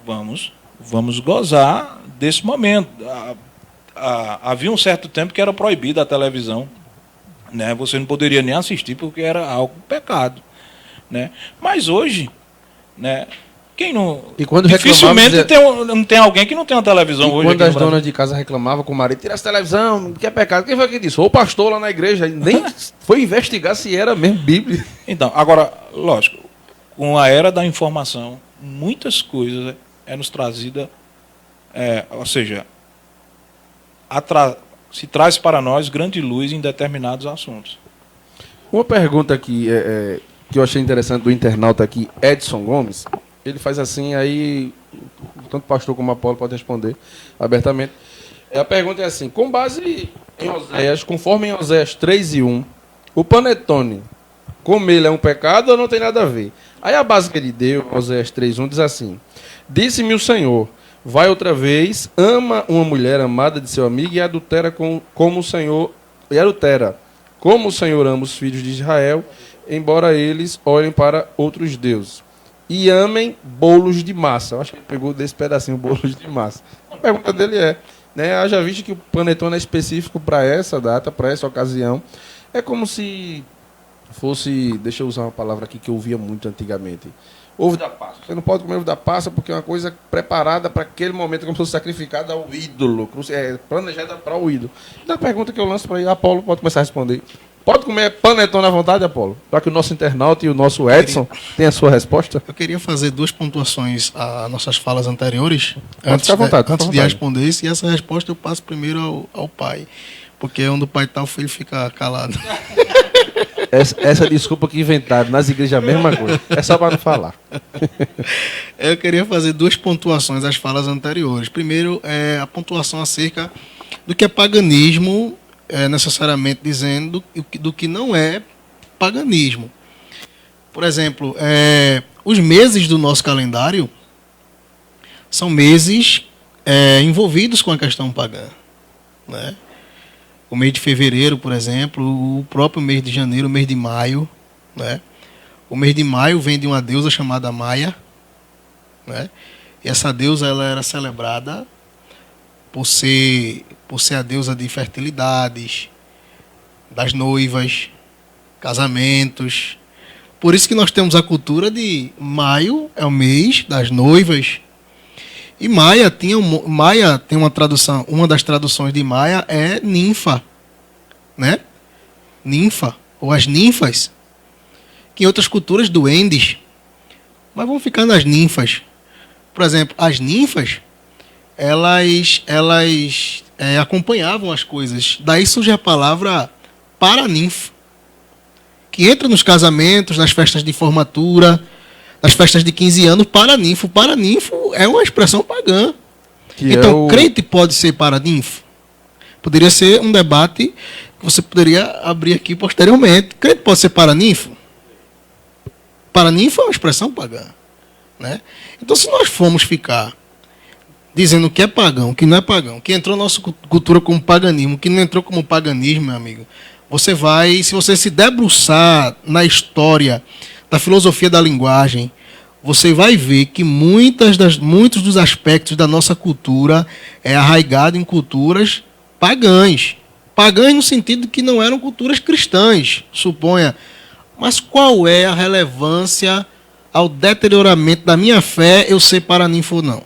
vamos gozar desse momento. Havia um certo tempo que era proibida a televisão, né? Você não poderia nem assistir porque era algo pecado, né? Mas hoje, né? Quem não... E quando dificilmente não tem alguém que não tem uma televisão e hoje. Quando as donas de casa reclamavam com o marido, tira essa televisão, que é pecado. Quem foi que disse? O pastor lá na igreja nem foi investigar se era mesmo Bíblia. Então, agora, lógico, com a era da informação, muitas coisas nos trazida, ou seja, se traz para nós grande luz em determinados assuntos. Uma pergunta aqui que eu achei interessante do internauta aqui, Edson Gomes. Ele faz assim, aí tanto o pastor como a Apolo pode responder abertamente. A pergunta é assim: com base em Oséias, conforme em Oséias 3:1, o panetone, comer é um pecado ou não tem nada a ver? Aí a base que ele deu, Oséias 3:1, diz assim: disse-me o Senhor, vai outra vez, ama uma mulher amada de seu amigo e adultera como o Senhor, como o Senhor ama os filhos de Israel, embora eles olhem para outros deuses. E amem bolos de massa. Eu acho que ele pegou desse pedacinho, bolos de massa. A pergunta dele né, haja visto que o panetone é específico para essa data, para essa ocasião. É como se fosse, deixa eu usar uma palavra aqui que eu ouvia muito antigamente, ovo da Páscoa. Você não pode comer ovo da Páscoa porque é uma coisa preparada para aquele momento, como se fosse sacrificada ao ídolo, planejada para o ídolo. Então a pergunta que eu lanço para aí, Apolo pode começar a responder. Pode comer panetone à vontade, Apolo? Para que o nosso internauta e o nosso Edson tenham a sua resposta. Eu queria fazer 2 pontuações às nossas falas anteriores. Antes de responder isso, e essa resposta eu passo primeiro ao pai. Porque onde o pai está, o filho fica calado. Essa desculpa que inventaram nas igrejas é a mesma coisa. É só para não falar. Eu queria fazer 2 pontuações às falas anteriores. Primeiro, a pontuação acerca do que é paganismo, necessariamente dizendo do que não é paganismo. Por exemplo, os meses do nosso calendário são meses envolvidos com a questão pagã, né? O mês de fevereiro, por exemplo, o próprio mês de janeiro, o mês de maio, né? O mês de maio vem de uma deusa chamada Maia, né? E essa deusa ela era celebrada por ser a deusa de fertilidades, das noivas, casamentos. Por isso que nós temos a cultura de maio é o mês das noivas. E Maia tem uma tradução, uma das traduções de Maia é ninfa, né? Ninfa, ou as ninfas, que em outras culturas duendes. Mas vamos ficar nas ninfas. Por exemplo, as ninfas, elas acompanhavam as coisas. Daí surge a palavra paraninfo, que entra nos casamentos, nas festas de formatura, nas festas de 15 anos, paraninfo. Paraninfo é uma expressão pagã. Então, crente pode ser paraninfo? Poderia ser um debate que você poderia abrir aqui posteriormente. Crente pode ser paraninfo? Paraninfo é uma expressão pagã, né? Então, se nós formos ficar dizendo que é pagão, que não é pagão, que entrou na nossa cultura como paganismo, que não entrou como paganismo, meu amigo, se você se debruçar na história da filosofia da linguagem, você vai ver que muitos dos aspectos da nossa cultura é arraigado em culturas pagãs. Pagãs no sentido que não eram culturas cristãs, suponha. Mas qual é a relevância ao deterioramento da minha fé eu ser paraninfo ou não?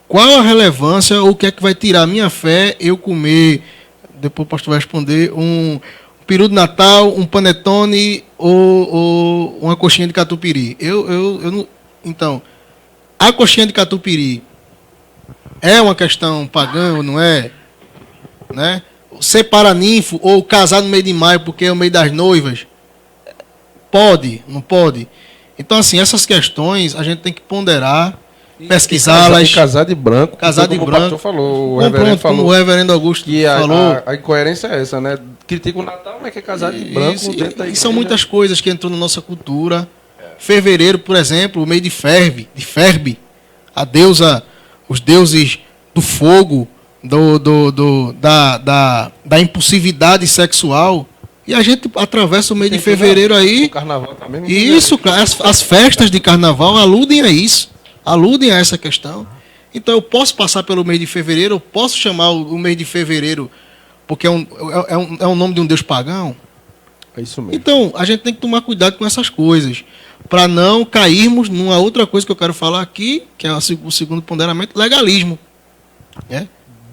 Qual a relevância, ou o que é que vai tirar a minha fé eu comer, depois o pastor vai responder, um peru de Natal, um panetone ou uma coxinha de catupiry? Então, a coxinha de catupiry é uma questão pagã ou não é? Né? Ser paraninfo ou casar no meio de maio porque é o mês das noivas, pode, não pode? Então, assim, essas questões a gente tem que ponderar, pesquisá-las. Casar de branco. Casar de branco. O falou, o reverendo falou. Como o reverendo Augusto falou. A incoerência é essa, né? Critica o Natal, mas quer casar de branco dentro da igreja. E são muitas coisas que entrou na nossa cultura. Fevereiro, por exemplo, o mês de Ferbe, a deusa, os deuses do fogo, da impulsividade sexual. E a gente atravessa o mês de fevereiro aí. O carnaval também. Isso, as festas de carnaval aludem a isso. Aludem a essa questão. Então eu posso passar pelo mês de fevereiro, eu posso chamar o mês de fevereiro porque é um nome de um deus pagão. É isso mesmo. Então a gente tem que tomar cuidado com essas coisas, para não cairmos numa outra coisa que eu quero falar aqui, que é o segundo ponderamento, legalismo.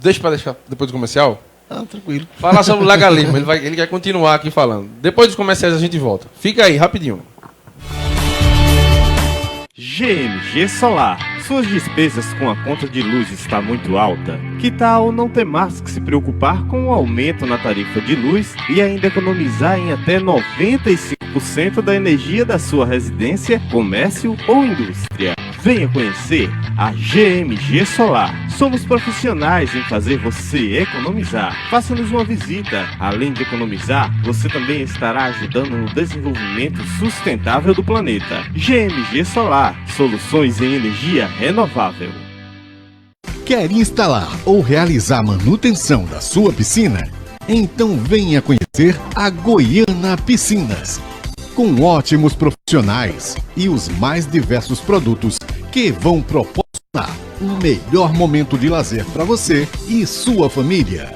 Deixa para deixar depois do comercial? Tranquilo. Falar sobre o legalismo, ele quer continuar aqui falando. Depois dos comerciais a gente volta. Fica aí, rapidinho. GMG Solar. Suas despesas com a conta de luz está muito alta? Que tal não ter mais que se preocupar com o aumento na tarifa de luz e ainda economizar em até 95% da energia da sua residência, comércio ou indústria? Venha conhecer a GMG Solar. Somos profissionais em fazer você economizar. Faça-nos uma visita. Além de economizar, você também estará ajudando no desenvolvimento sustentável do planeta. GMG Solar. Soluções em energia renovável. Quer instalar ou realizar manutenção da sua piscina? Então venha conhecer a Goiâna Piscinas. Com ótimos profissionais e os mais diversos produtos que vão proporcionar o melhor momento de lazer para você e sua família.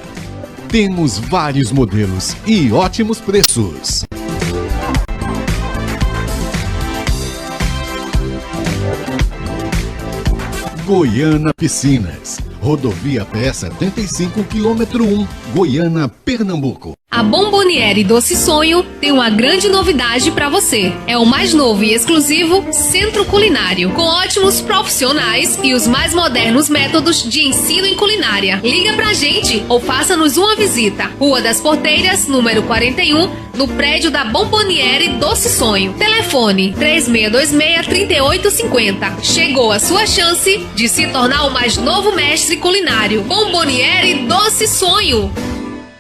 Temos vários modelos e ótimos preços. Goiânia Piscinas, rodovia PE 75, quilômetro 1, Goiânia, Pernambuco. A Bomboniere Doce Sonho tem uma grande novidade para você. É o mais novo e exclusivo centro culinário, com ótimos profissionais e os mais modernos métodos de ensino em culinária. Liga pra gente ou faça-nos uma visita. Rua das Porteiras, número 41, no prédio da Bomboniere Doce Sonho. Telefone 3626-3850. Chegou a sua chance de se tornar o mais novo mestre culinário. Bomboniere Doce Sonho.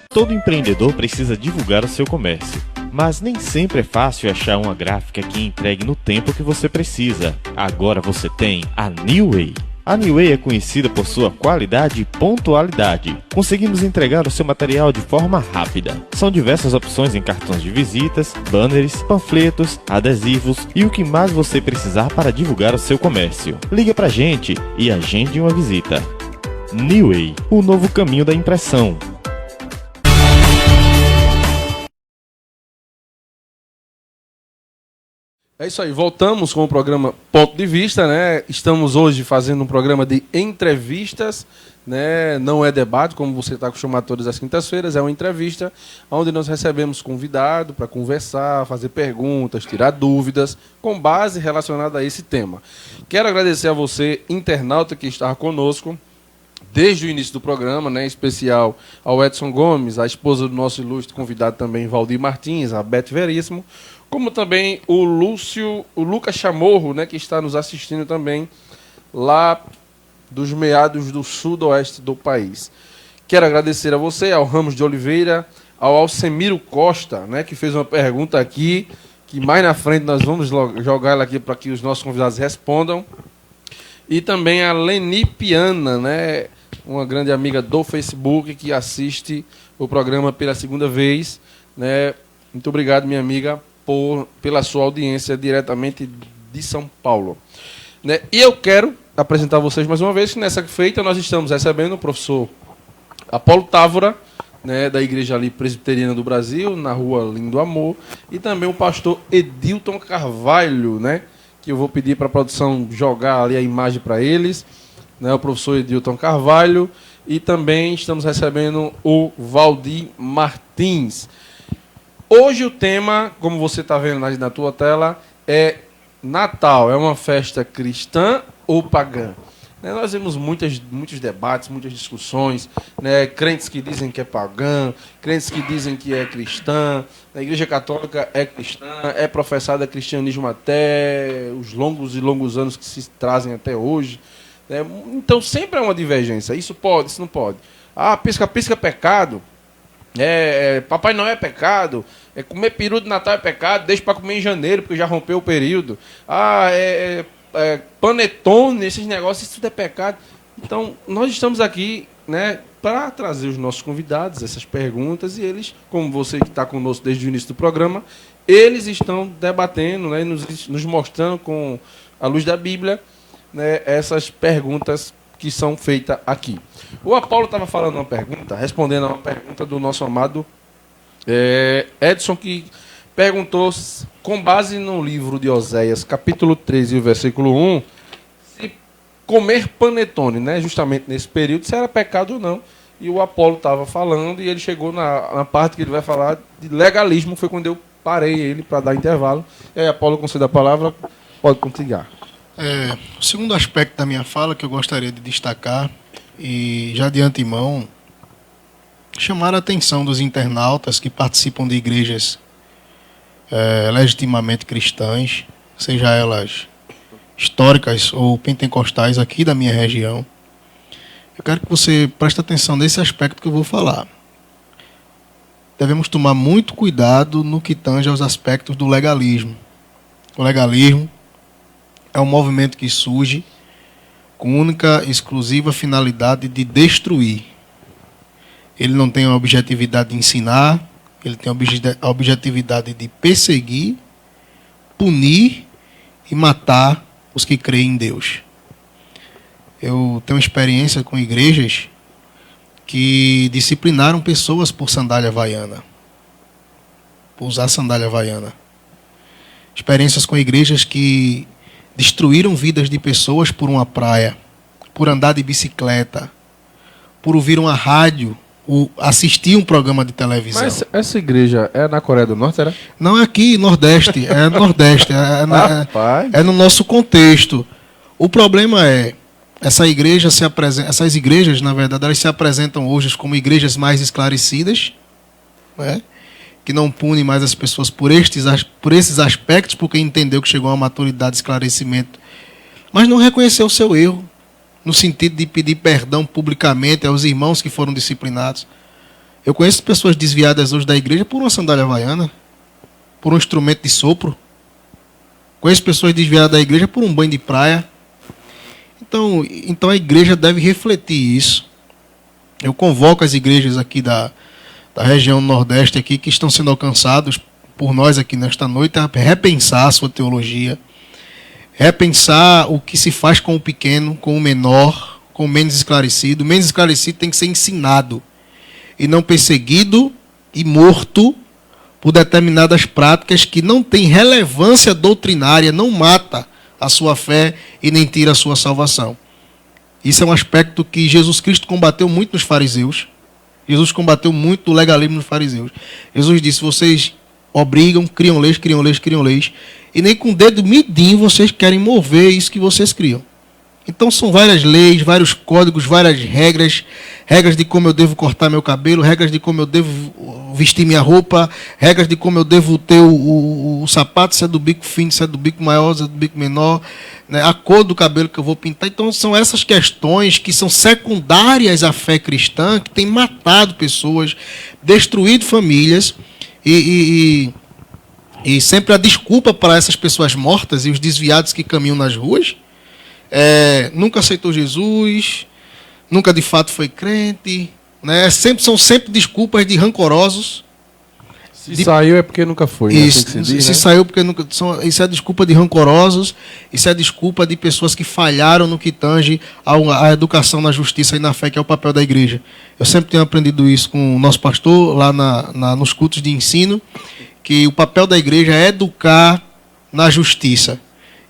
Todo empreendedor precisa divulgar o seu comércio, mas nem sempre é fácil achar uma gráfica que entregue no tempo que você precisa. Agora você tem a New Way. A New Way é conhecida por sua qualidade e pontualidade. Conseguimos entregar o seu material de forma rápida. São diversas opções em cartões de visitas, banners, panfletos, adesivos e o que mais você precisar para divulgar o seu comércio. Liga pra gente e agende uma visita. New Way, o novo caminho da impressão. É isso aí, voltamos com o programa Ponto de Vista, né? Estamos hoje fazendo um programa de entrevistas, né? Não é debate, como você está acostumado todas as quintas-feiras, é uma entrevista onde nós recebemos convidado para conversar, fazer perguntas, tirar dúvidas, com base relacionada a esse tema. Quero agradecer a você, internauta, que está conosco desde o início do programa, né? Em especial ao Edson Gomes, a esposa do nosso ilustre convidado também, Valdir Martins, a Beth Veríssimo, como também o Lucas Chamorro, né, que está nos assistindo também lá dos meados do sudoeste do país. Quero agradecer a você, ao Ramos de Oliveira, ao Alcemiro Costa, né, que fez uma pergunta aqui, que mais na frente nós vamos jogar ela aqui para que os nossos convidados respondam. E também a Leni Piana, né, uma grande amiga do Facebook que assiste o programa pela segunda vez, né. Muito obrigado, minha amiga, pela sua audiência diretamente de São Paulo. Né? E eu quero apresentar a vocês mais uma vez que nessa feita nós estamos recebendo o professor Apolo Távora, né, da Igreja ali Presbiteriana do Brasil, na rua Lindo Amor, e também o pastor Edilton Carvalho, né, que eu vou pedir para a produção jogar ali a imagem para eles, né, o professor Edilton Carvalho, e também estamos recebendo o Valdir Martins. Hoje o tema, como você está vendo na tua tela, é Natal. É uma festa cristã ou pagã? Né, nós vemos muitos debates, muitas discussões, né, crentes que dizem que é pagã, crentes que dizem que é cristã. A Igreja Católica é cristã, é professada cristianismo até os longos e longos anos que se trazem até hoje. Né, então sempre é uma divergência. Isso pode, isso não pode. Ah, pisca-pisca é pecado. Papai Noel é pecado, comer peru de Natal é pecado, deixa para comer em janeiro, porque já rompeu o período. Panetone, esses negócios, isso tudo é pecado. Então, nós estamos aqui, né, para trazer os nossos convidados, essas perguntas, e eles, como você que está conosco desde o início do programa, eles estão debatendo, né, nos mostrando com a luz da Bíblia, né, essas perguntas que são feitas aqui. O Apolo estava falando uma pergunta, respondendo a uma pergunta do nosso amado Edson, que perguntou, com base no livro de Oséias, capítulo 13, versículo 1, se comer panetone, né, justamente nesse período, se era pecado ou não. E o Apolo estava falando, e ele chegou na parte que ele vai falar de legalismo, foi quando eu parei ele para dar intervalo. E aí, Apolo, conceda a palavra, pode continuar. O segundo aspecto da minha fala que eu gostaria de destacar, e já de antemão, chamar a atenção dos internautas que participam de igrejas legitimamente cristãs, seja elas históricas ou pentecostais aqui da minha região. Eu quero que você preste atenção nesse aspecto que eu vou falar. Devemos tomar muito cuidado no que tange aos aspectos do legalismo. O legalismo é um movimento que surge com única e exclusiva finalidade de destruir. Ele não tem a objetividade de ensinar, ele tem a objetividade de perseguir, punir e matar os que creem em Deus. Eu tenho experiência com igrejas que disciplinaram pessoas por sandália havaiana, por usar sandália havaiana. Experiências com igrejas que destruíram vidas de pessoas por uma praia por andar de bicicleta, por ouvir uma rádio, assistir um programa de televisão. Mas essa igreja é na Coreia do Norte, era? Não é aqui, Nordeste. É Nordeste. É no nosso contexto. O problema é, essas igrejas, na verdade, elas se apresentam hoje como igrejas mais esclarecidas, né? Que não punem mais as pessoas por esses aspectos, porque entendeu que chegou a uma maturidade de esclarecimento, mas não reconheceu o seu erro, no sentido de pedir perdão publicamente aos irmãos que foram disciplinados. Eu conheço pessoas desviadas hoje da igreja por uma sandália havaiana, por um instrumento de sopro. Conheço pessoas desviadas da igreja por um banho de praia. Então a igreja deve refletir isso. Eu convoco as igrejas aqui da região nordeste aqui, que estão sendo alcançados por nós aqui nesta noite, a repensar a sua teologia, repensar o que se faz com o pequeno, com o menor, com o menos esclarecido. O menos esclarecido tem que ser ensinado e não perseguido e morto por determinadas práticas que não têm relevância doutrinária, não mata a sua fé e nem tira a sua salvação. Isso é um aspecto que Jesus Cristo combateu muito nos fariseus. Jesus combateu muito o legalismo nos fariseus. Jesus disse: vocês obrigam, criam leis, e nem com o dedo midinho vocês querem mover isso que vocês criam. Então são várias leis, vários códigos, várias regras de como eu devo cortar meu cabelo, regras de como eu devo vestir minha roupa, regras de como eu devo ter o sapato, se é do bico fino, se é do bico maior, se é do bico menor, né? A cor do cabelo que eu vou pintar. Então são essas questões que são secundárias à fé cristã, que tem matado pessoas, destruído famílias e sempre a desculpa para essas pessoas mortas e os desviados que caminham nas ruas nunca aceitou Jesus, nunca de fato foi crente, né? São sempre desculpas de rancorosos. Se saiu é porque nunca foi. Isso, assim que se diz, se né? saiu porque nunca. Isso é desculpa de rancorosos, isso é desculpa de pessoas que falharam no que tange à educação na justiça e na fé, que é o papel da igreja. Eu sempre tenho aprendido isso com o nosso pastor lá nos cultos de ensino, que o papel da igreja é educar na justiça.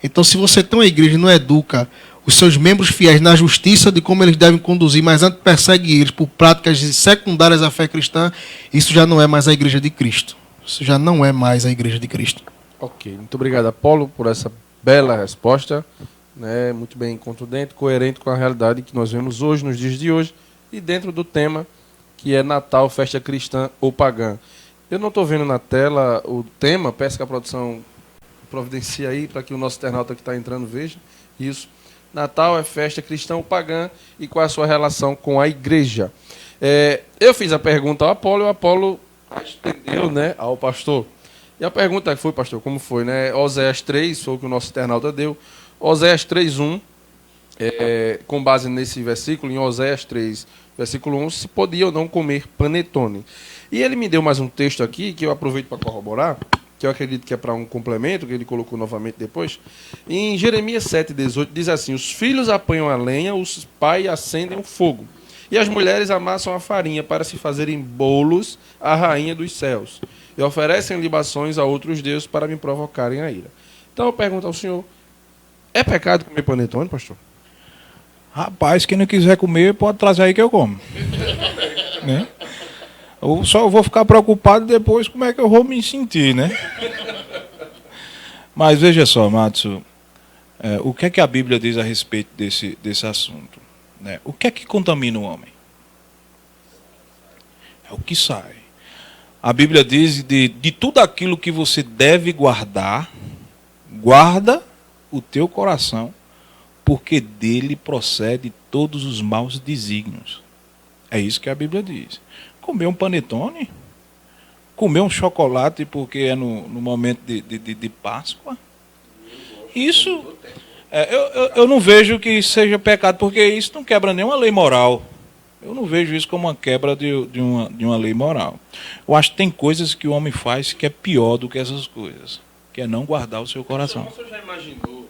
Então, se você tem uma igreja e não educa os seus membros fiéis na justiça de como eles devem conduzir, mas antes persegue eles por práticas secundárias à fé cristã, isso já não é mais a igreja de Cristo. Isso já não é mais a igreja de Cristo. Ok, muito obrigado, Apolo, por essa bela resposta, né? Muito bem contundente, coerente com a realidade que nós vemos hoje, nos dias de hoje, e dentro do tema que é Natal, festa cristã ou pagã. Eu não estou vendo na tela o tema, peço que a produção providencia aí para que o nosso internauta que está entrando veja isso. Natal é festa cristã ou pagã e qual é a sua relação com a igreja? Eu fiz a pergunta ao Apolo e o Apolo respondeu, né, ao pastor. E a pergunta foi, pastor, como foi, né? Oséias 3, foi o que o nosso internauta deu. Oséias 3:1, com base nesse versículo, em Oséias 3, versículo 1, se podia ou não comer panetone. E ele me deu mais um texto aqui que eu aproveito para corroborar, que eu acredito que é para um complemento, que ele colocou novamente depois. Em Jeremias 7:18 diz assim: os filhos apanham a lenha, os pais acendem o fogo, e as mulheres amassam a farinha para se fazerem bolos à rainha dos céus, e oferecem libações a outros deuses para me provocarem a ira. Então eu pergunto ao senhor, é pecado comer panetone, pastor? Rapaz, quem não quiser comer, pode trazer aí que eu como. Né? Eu só vou ficar preocupado depois como é que eu vou me sentir, né? Mas veja só, Matsu, o que é que a Bíblia diz a respeito desse assunto? Né? O que é que contamina o homem? É o que sai. A Bíblia diz de tudo aquilo que você deve guardar, guarda o teu coração, porque dele procede todos os maus desígnios. É isso que a Bíblia diz. Comer um panetone, comer um chocolate porque é no momento de Páscoa, isso eu não vejo que seja pecado, porque isso não quebra nenhuma lei moral. Eu não vejo isso como uma quebra de uma lei moral. Eu acho que tem coisas que o homem faz que é pior do que essas coisas, que é não guardar o seu coração. Você já imaginou,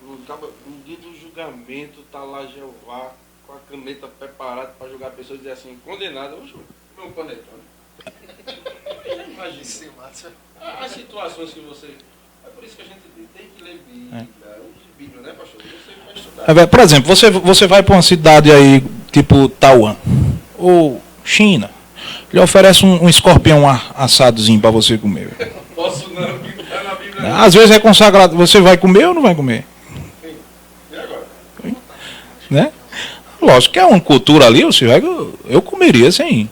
no dia do julgamento, está lá Jeová com a caneta preparada para julgar pessoas e dizer assim, condenado, eu vou comer um panetone. Já imaginou? As situações que você Por exemplo, você vai para uma cidade aí, tipo Taiwan, ou China, lhe oferece um escorpião assadozinho para você comer. Posso não, está na Bíblia. Às vezes é consagrado, você vai comer ou não vai comer? E agora? Né? Lógico que é uma cultura ali, eu comeria sem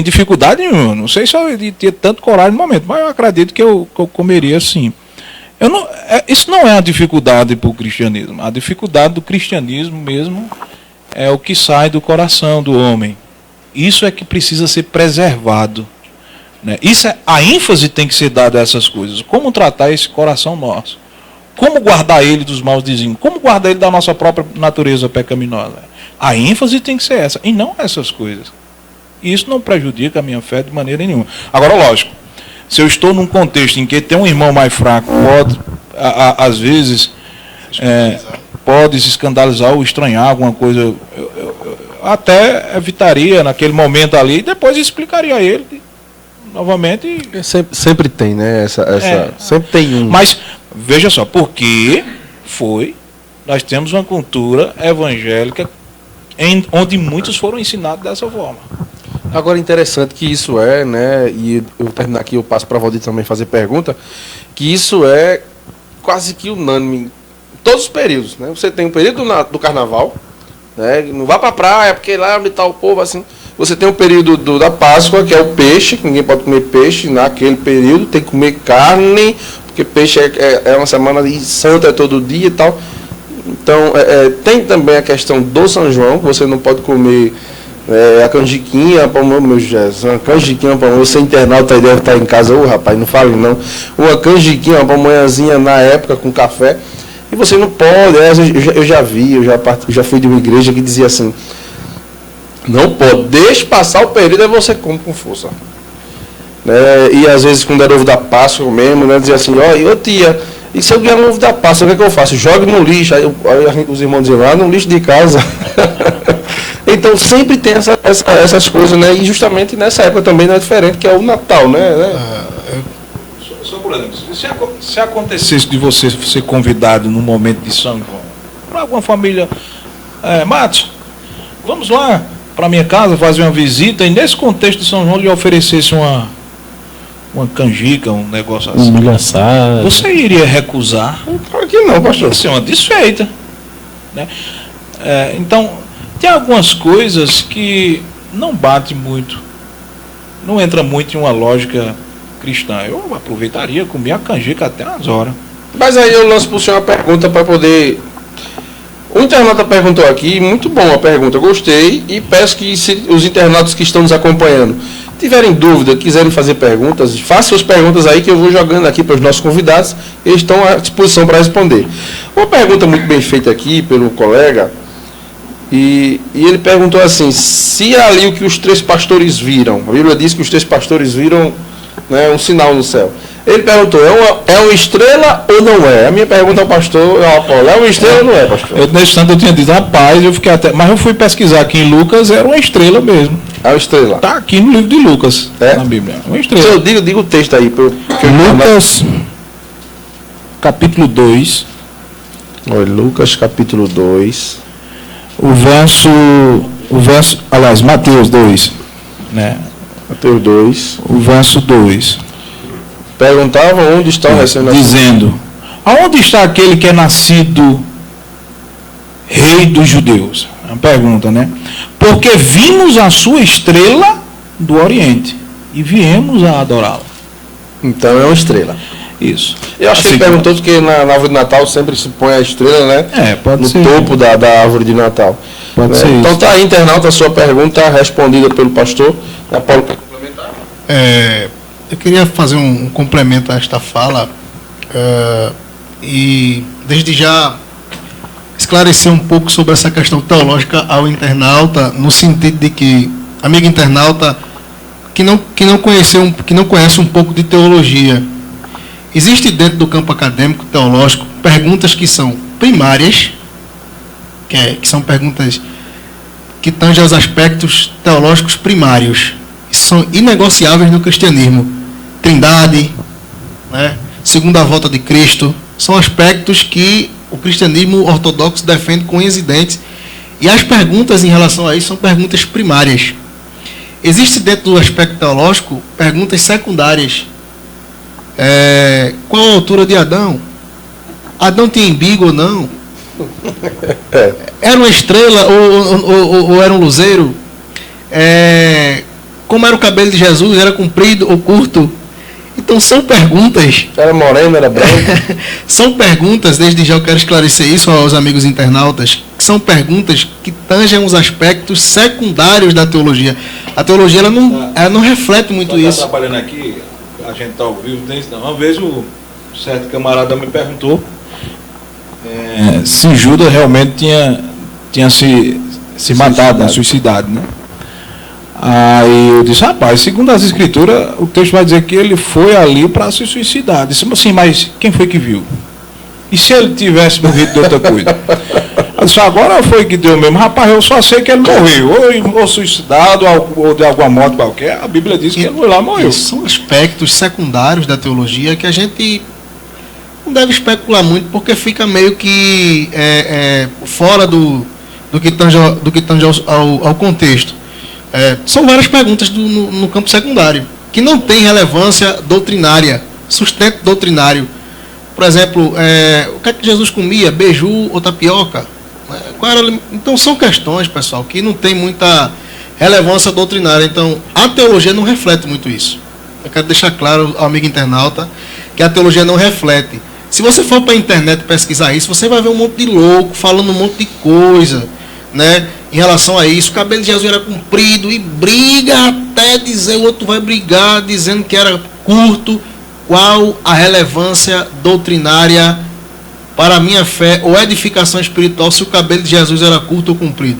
dificuldade nenhuma. Não sei se eu ia ter tanto coragem no momento, mas eu acredito que eu comeria sim. Isso não é uma dificuldade para o cristianismo. A dificuldade do cristianismo mesmo é o que sai do coração do homem. Isso é que precisa ser preservado. Né? A ênfase tem que ser dada a essas coisas. Como tratar esse coração nosso? Como guardar ele dos maus desígnios? Como guardar ele da nossa própria natureza pecaminosa? A ênfase tem que ser essa, e não essas coisas. E isso não prejudica a minha fé de maneira nenhuma. Agora, lógico, se eu estou num contexto em que tem um irmão mais fraco, pode, às vezes, pode se escandalizar ou estranhar alguma coisa, eu até evitaria naquele momento ali, e depois explicaria a ele novamente. Sempre tem, né? Sempre tem um. Mas, veja só, porque nós temos uma cultura evangélica onde muitos foram ensinados dessa forma. Agora, interessante que isso né, e eu terminar aqui, eu passo para a Valdir também fazer pergunta, que isso é quase que unânime em todos os períodos, né? Você tem um período do carnaval, né? Não vá para a praia, porque lá onde está o povo, assim. Você tem o período da Páscoa, que é o peixe, que ninguém pode comer peixe naquele período, tem que comer carne, porque peixe é uma semana de santa, é todo dia e tal. Então, tem também a questão do São João, que você não pode comer a canjiquinha, meu Jesus, uma canjiquinha, você internauta aí deve estar em casa, rapaz, não fale não, uma canjiquinha, uma pamonhazinha na época com café, e você não pode, eu já fui de uma igreja que dizia assim, não pode, deixe passar o período, aí você come com força. E às vezes quando era ovo da Páscoa mesmo, né, dizia assim, ô tia, e se eu ganhar um ovo da Páscoa, o que é que eu faço? Jogue no lixo, aí os irmãos diziam, lá no lixo de casa. Então sempre tem essas coisas, né? E justamente nessa época também não é diferente, que é o Natal, né? Só por exemplo, se acontecesse de você ser convidado num momento de São João, para alguma família, Matos, vamos lá para minha casa fazer uma visita, e nesse contexto de São João lhe oferecesse uma canjica, um negócio assim. Engraçado. Você iria recusar? Claro que não, pastor. Isso é uma desfeita. Né? Então, tem algumas coisas que não bate muito, não entra muito em uma lógica cristã. Eu aproveitaria comer a canjica até umas horas. Mas aí eu lanço para o senhor uma pergunta para poder... O internauta perguntou aqui, muito bom a pergunta, gostei, e peço que os internautas que estão nos acompanhando tiverem dúvida, quiserem fazer perguntas, façam as perguntas aí que eu vou jogando aqui para os nossos convidados, eles estão à disposição para responder. Uma pergunta muito bem feita aqui pelo colega, e ele perguntou assim, se ali o que os 3 pastores viram, a Bíblia diz que os 3 pastores viram, né, um sinal no céu. Ele perguntou, é uma estrela ou não é? A minha pergunta ao pastor, Apolo, é uma estrela ou não é, pastor? Nesse instante eu tinha dito, rapaz, mas eu fui pesquisar aqui em Lucas, era uma estrela mesmo. É uma estrela? Está aqui no livro de Lucas, na Bíblia. Uma estrela. Se eu digo o texto aí. Lucas, capítulo 2. Olha, Lucas, capítulo 2. Aliás, Mateus 2. Né? Mateus 2. O verso 2. Perguntava onde está o recém-nascido. Dizendo, aonde está aquele que é nascido rei dos judeus? É uma pergunta, né? Porque vimos a sua estrela do Oriente e viemos a adorá-la. Então é uma estrela. Isso. Eu acho que ele perguntou porque na árvore de Natal sempre se põe a estrela, né? Pode no ser. Topo da árvore de Natal. Pode ser. Então tá aí, internauta, a sua pergunta respondida pelo pastor. Apolo, quer complementar? Eu queria fazer um complemento a esta fala e desde já esclarecer um pouco sobre essa questão teológica ao internauta, no sentido de que, amigo internauta, que não conhece um pouco de teologia, existe dentro do campo acadêmico teológico perguntas que são primárias, que são perguntas que tangem aos aspectos teológicos primários, e são inegociáveis no cristianismo. Trindade, né? Segunda volta de Cristo, são aspectos que o cristianismo ortodoxo defende com unhas e dentes. E as perguntas em relação a isso são perguntas primárias. Existe dentro do aspecto teológico perguntas secundárias. Qual a altura de Adão? Adão tinha umbigo ou não? Era uma estrela ou era um luzeiro? Como era o cabelo de Jesus? Era comprido ou curto? Então são perguntas. Era moreno, era branco? São perguntas, desde já eu quero esclarecer isso aos amigos internautas, que são perguntas que tangem os aspectos secundários da teologia. A teologia ela não reflete muito isso. Trabalhando aqui, a gente está ao vivo, uma vez um certo camarada me perguntou se Judas realmente tinha se matado, suicidado, né? Aí eu disse, rapaz, segundo as escrituras, o texto vai dizer que ele foi ali para se suicidar. Eu disse, assim, mas quem foi que viu? E se ele tivesse morrido de outra coisa? Eu disse, agora foi que deu mesmo. Rapaz, eu só sei que ele morreu, ou suicidado, ou de alguma morte qualquer. A Bíblia diz que ele foi lá e morreu. São aspectos secundários da teologia que a gente não deve especular muito, porque fica meio que fora do que tange ao contexto. São várias perguntas no campo secundário, que não tem relevância doutrinária, sustento doutrinário. Por exemplo, o que é que Jesus comia? Beiju ou tapioca? Então são questões, pessoal, que não tem muita relevância doutrinária. Então a teologia não reflete muito isso. Eu quero deixar claro ao amigo internauta que a teologia não reflete. Se você for para a internet pesquisar isso, você vai ver um monte de louco falando um monte de coisa, né? Em relação a isso, o cabelo de Jesus era comprido e briga até dizer, o outro vai brigar dizendo que era curto. Qual a relevância doutrinária para a minha fé ou edificação espiritual se o cabelo de Jesus era curto ou comprido?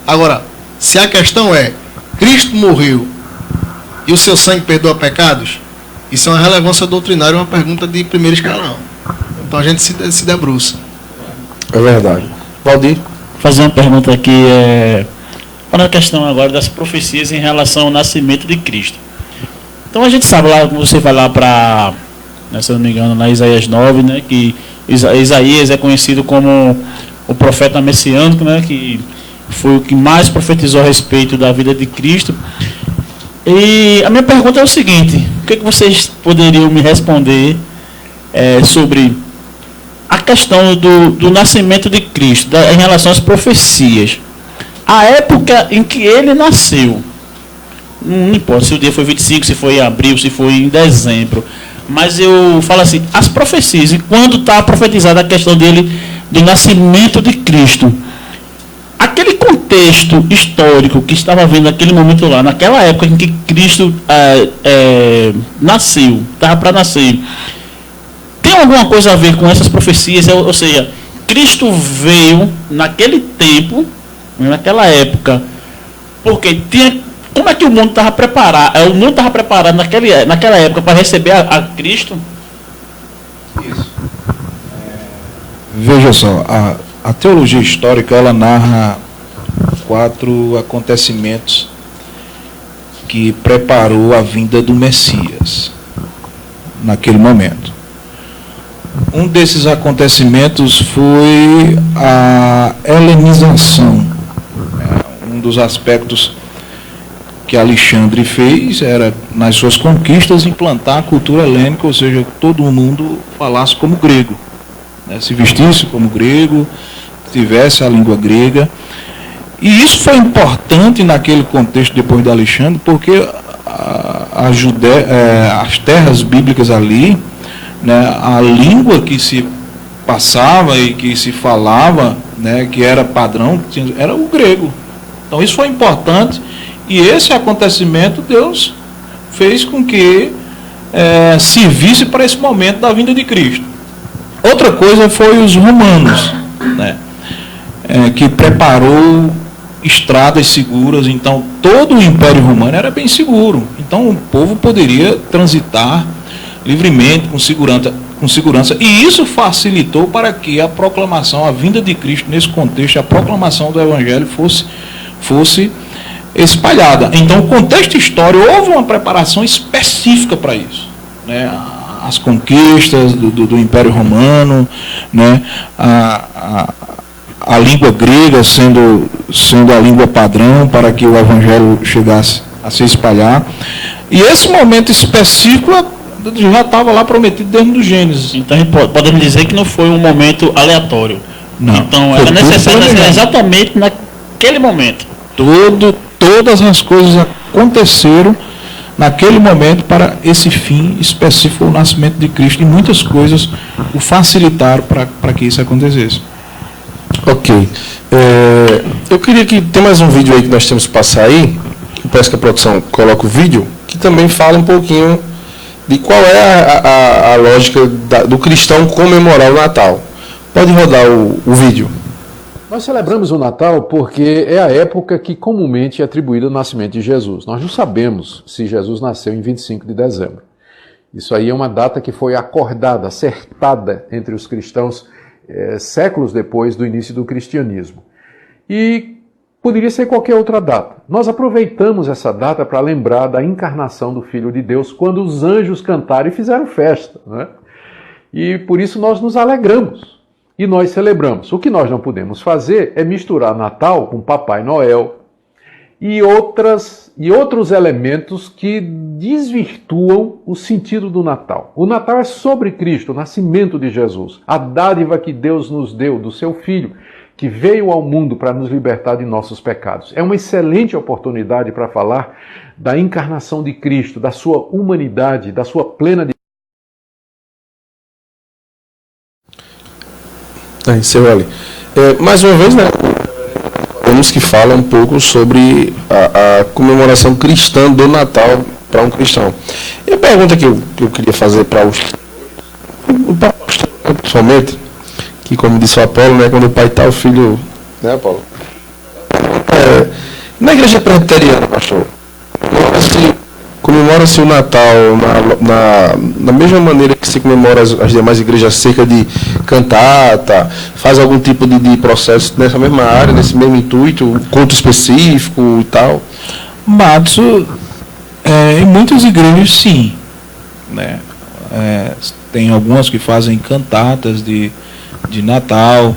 Agora, se a questão é, Cristo morreu e o seu sangue perdoa pecados, isso é uma relevância doutrinária, uma pergunta de primeiro escalão. Então a gente se debruça. É verdade. Valdir? Fazer uma pergunta aqui, falando a questão agora das profecias em relação ao nascimento de Cristo. Então a gente sabe lá, você vai lá para, se eu não me engano, na Isaías 9, né, que Isaías é conhecido como o profeta messiânico, né, que foi o que mais profetizou a respeito da vida de Cristo. E a minha pergunta é o seguinte, o que vocês poderiam me responder sobre a questão do nascimento de Cristo, em relação às profecias? A época em que ele nasceu, não importa se o dia foi 25, se foi em abril, se foi em dezembro, mas eu falo assim, as profecias, e quando está profetizada a questão dele, do nascimento de Cristo, aquele contexto histórico que estava havendo naquele momento lá, naquela época em que Cristo nasceu, estava para nascer, tem alguma coisa a ver com essas profecias? Ou seja, Cristo veio naquele tempo, naquela época, porque tinha... Como é que o mundo estava preparado? O mundo estava preparado naquela época para receber a Cristo? Isso. Veja só, a teologia histórica ela narra 4 acontecimentos que preparou a vinda do Messias naquele momento. Um desses acontecimentos foi a helenização. Um dos aspectos que Alexandre fez era, nas suas conquistas, implantar a cultura helênica, ou seja, que todo mundo falasse como grego, né? Se vestisse como grego, tivesse a língua grega. E isso foi importante naquele contexto depois de Alexandre, porque as terras bíblicas ali, né, a língua que se passava e que se falava, né, que era padrão, era o grego. Então isso foi importante. E esse acontecimento Deus fez com que se visse para esse momento da vinda de Cristo. Outra coisa foi os romanos, né, que preparou estradas seguras. Então todo o Império Romano era bem seguro. Então o povo poderia transitar livremente, com segurança. E isso facilitou para que a proclamação, a vinda de Cristo nesse contexto, a proclamação do Evangelho fosse espalhada. Então, o contexto histórico, houve uma preparação específica para isso, né? as conquistas do Império Romano, né? A língua grega sendo a língua padrão para que o evangelho chegasse a se espalhar. E esse momento específico já estava lá prometido dentro do Gênesis. Então podemos dizer que não foi um momento aleatório. Não. Então era necessário exatamente naquele momento. Todas as coisas aconteceram naquele momento para esse fim específico, o nascimento de Cristo, e muitas coisas o facilitaram para que isso acontecesse. Ok. Eu queria que tem mais um vídeo aí que nós temos que passar aí. Eu peço que a produção coloque o vídeo, que também fala um pouquinho de qual é a lógica do cristão comemorar o Natal. Pode rodar o vídeo. Nós celebramos o Natal porque é a época que comumente é atribuída ao nascimento de Jesus. Nós não sabemos se Jesus nasceu em 25 de dezembro. Isso aí é uma data que foi acordada, acertada entre os cristãos séculos depois do início do cristianismo. E poderia ser qualquer outra data. Nós aproveitamos essa data para lembrar da encarnação do Filho de Deus quando os anjos cantaram e fizeram festa, né? E por isso nós nos alegramos. E nós celebramos. O que nós não podemos fazer é misturar Natal com Papai Noel e outros elementos que desvirtuam o sentido do Natal. O Natal é sobre Cristo, o nascimento de Jesus, a dádiva que Deus nos deu do seu Filho, que veio ao mundo para nos libertar de nossos pecados. É uma excelente oportunidade para falar da encarnação de Cristo, da sua humanidade, da sua plena mais uma vez, né? Temos que falar um pouco sobre a comemoração cristã do Natal para um cristão. E a pergunta que eu queria fazer para o pastor, principalmente, que como disse o Apolo, né, quando o pai está, o filho, né, Apolo? Na igreja presbiteriana, pastor, comemora-se o Natal na mesma maneira que se comemora as demais igrejas, cerca de cantata, faz algum tipo de processo nessa mesma área, nesse mesmo intuito, um culto específico e tal? Matsu, em muitas igrejas, sim. Né? Tem algumas que fazem cantatas de Natal,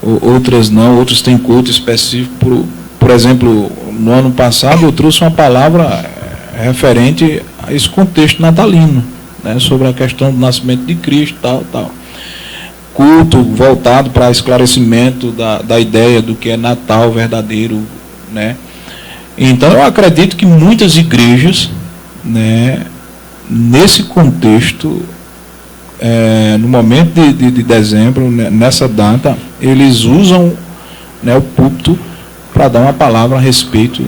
outras não, outros têm culto específico. Por exemplo, no ano passado eu trouxe uma palavra referente a esse contexto natalino, né, sobre a questão do nascimento de Cristo, tal. Culto voltado para esclarecimento da ideia do que é Natal verdadeiro, né. Então eu acredito que muitas igrejas, né, nesse contexto, no momento de dezembro, né, nessa data, eles usam, né, o púlpito para dar uma palavra a respeito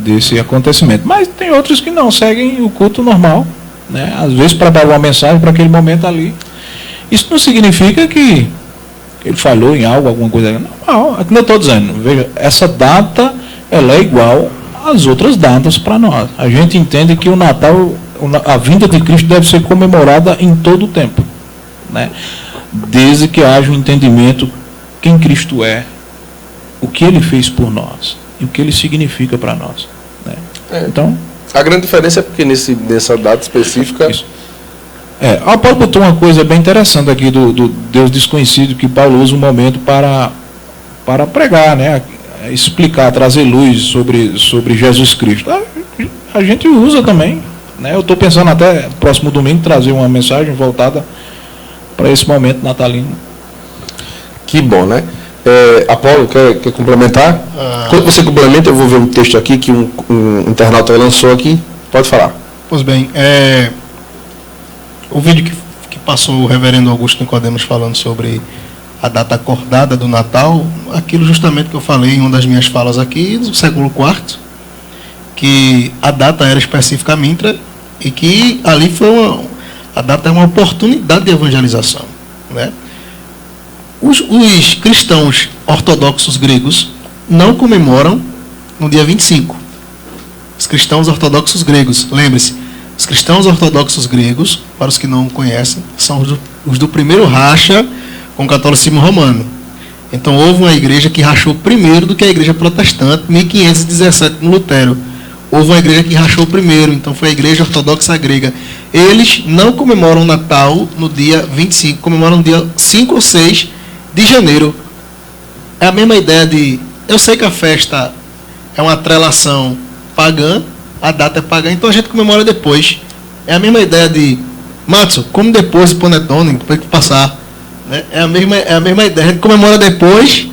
desse acontecimento. Mas tem outros que não, seguem o culto normal, né? Às vezes para dar uma mensagem para aquele momento ali. Isso não significa que ele falhou em algo, alguma coisa. Não, é que eu estou dizendo. Veja, essa data ela é igual às outras datas para nós. A gente entende que o Natal, a vinda de Cristo deve ser comemorada em todo o tempo, né? Desde que haja um entendimento quem Cristo é, o que ele fez por nós e o que ele significa para nós, né? Então, a grande diferença é porque nessa data específica... Isso. O Paulo botou uma coisa bem interessante aqui do Deus desconhecido, que Paulo usa um momento para pregar, né? Explicar, trazer luz sobre Jesus Cristo. A gente usa também, né? Eu estou pensando até próximo domingo trazer uma mensagem voltada para esse momento natalino. Que bom, né? Apolo, quer complementar? Quando você complementa, eu vou ver um texto aqui que um internauta lançou aqui. Pode falar. Pois bem, o vídeo que passou o reverendo Augusto Nicodemos falando sobre a data acordada do Natal, aquilo justamente que eu falei em uma das minhas falas aqui, do século IV, que a data era específica à Mintra e que ali a data é uma oportunidade de evangelização, né? Os cristãos ortodoxos gregos não comemoram no dia 25. Os cristãos ortodoxos gregos, lembre-se, os cristãos ortodoxos gregos, para os que não conhecem, são os do primeiro racha com o catolicismo romano. Então houve uma igreja que rachou primeiro do que a igreja protestante, 1517 no Lutero. Houve uma igreja que rachou primeiro, então foi a igreja ortodoxa grega. eles não comemoram o Natal no dia 25, comemoram no dia 5 ou 6 de janeiro. É a mesma ideia de... Eu sei que a festa é uma atrelação pagã, a data é pagã, então a gente comemora depois. É a mesma ideia de... Matsu, come depois o panetone, depois que passar. Né? É a mesma ideia. A gente comemora depois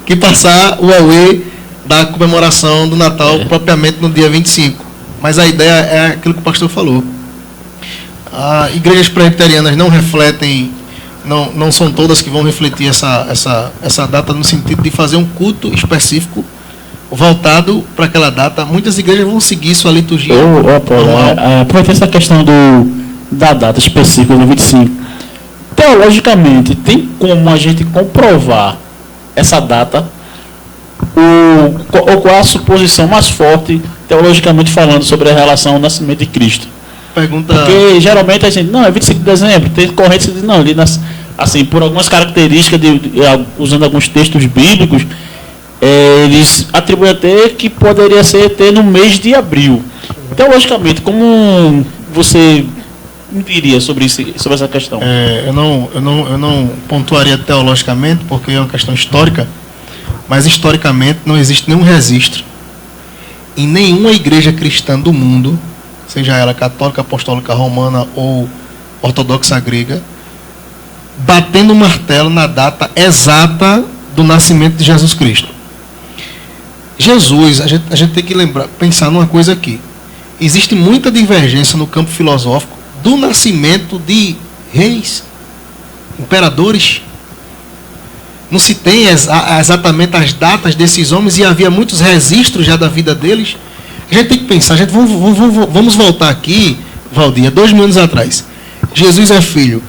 que passar o Aue da comemoração do Natal, propriamente no dia 25. Mas a ideia é aquilo que o pastor falou. As igrejas presbiterianas não refletem, não são todas que vão refletir essa data no sentido de fazer um culto específico voltado para aquela data. Muitas igrejas vão seguir sua liturgia. Aproveitando essa questão da data específica do 25, teologicamente, tem como a gente comprovar essa data? Ou qual a suposição mais forte, teologicamente falando, sobre a relação ao nascimento de Cristo? Porque geralmente a gente, não, é 25 de dezembro, tem correntes que dizem, não, ali assim, por algumas características, usando alguns textos bíblicos, eles atribuem até que poderia ser até no mês de abril. Teologicamente, como você diria sobre essa questão? Eu não pontuaria teologicamente, porque é uma questão histórica, mas historicamente não existe nenhum registro em nenhuma igreja cristã do mundo, seja ela católica, apostólica, romana ou ortodoxa grega, batendo o martelo na data exata do nascimento de Jesus Cristo. Jesus, a gente tem que pensar numa coisa aqui. Existe muita divergência no campo filosófico do nascimento de reis, imperadores. Não se tem exatamente as datas desses homens, e havia muitos registros já da vida deles. A gente tem que pensar, vamos voltar aqui, Valdir, 2.000 anos atrás. Jesus é filho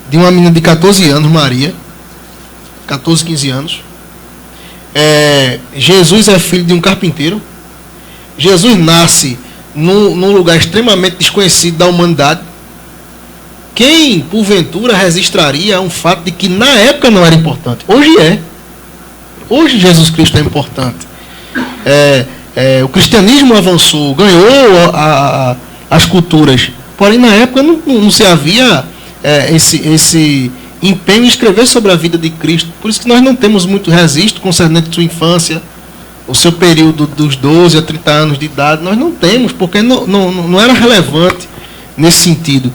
de uma menina de 14 anos, Maria, 14, 15 anos. Jesus é filho de um carpinteiro. Jesus nasce num lugar extremamente desconhecido da humanidade. Quem, porventura, registraria um fato de que na época não era importante? Hoje é. Hoje Jesus Cristo é importante. O cristianismo avançou, ganhou as culturas. Porém, na época não se havia esse empenho em escrever sobre a vida de Cristo. Por isso que nós não temos muito registro concernente à sua infância, o seu período dos 12 a 30 anos de idade. Nós não temos, porque não era relevante nesse sentido.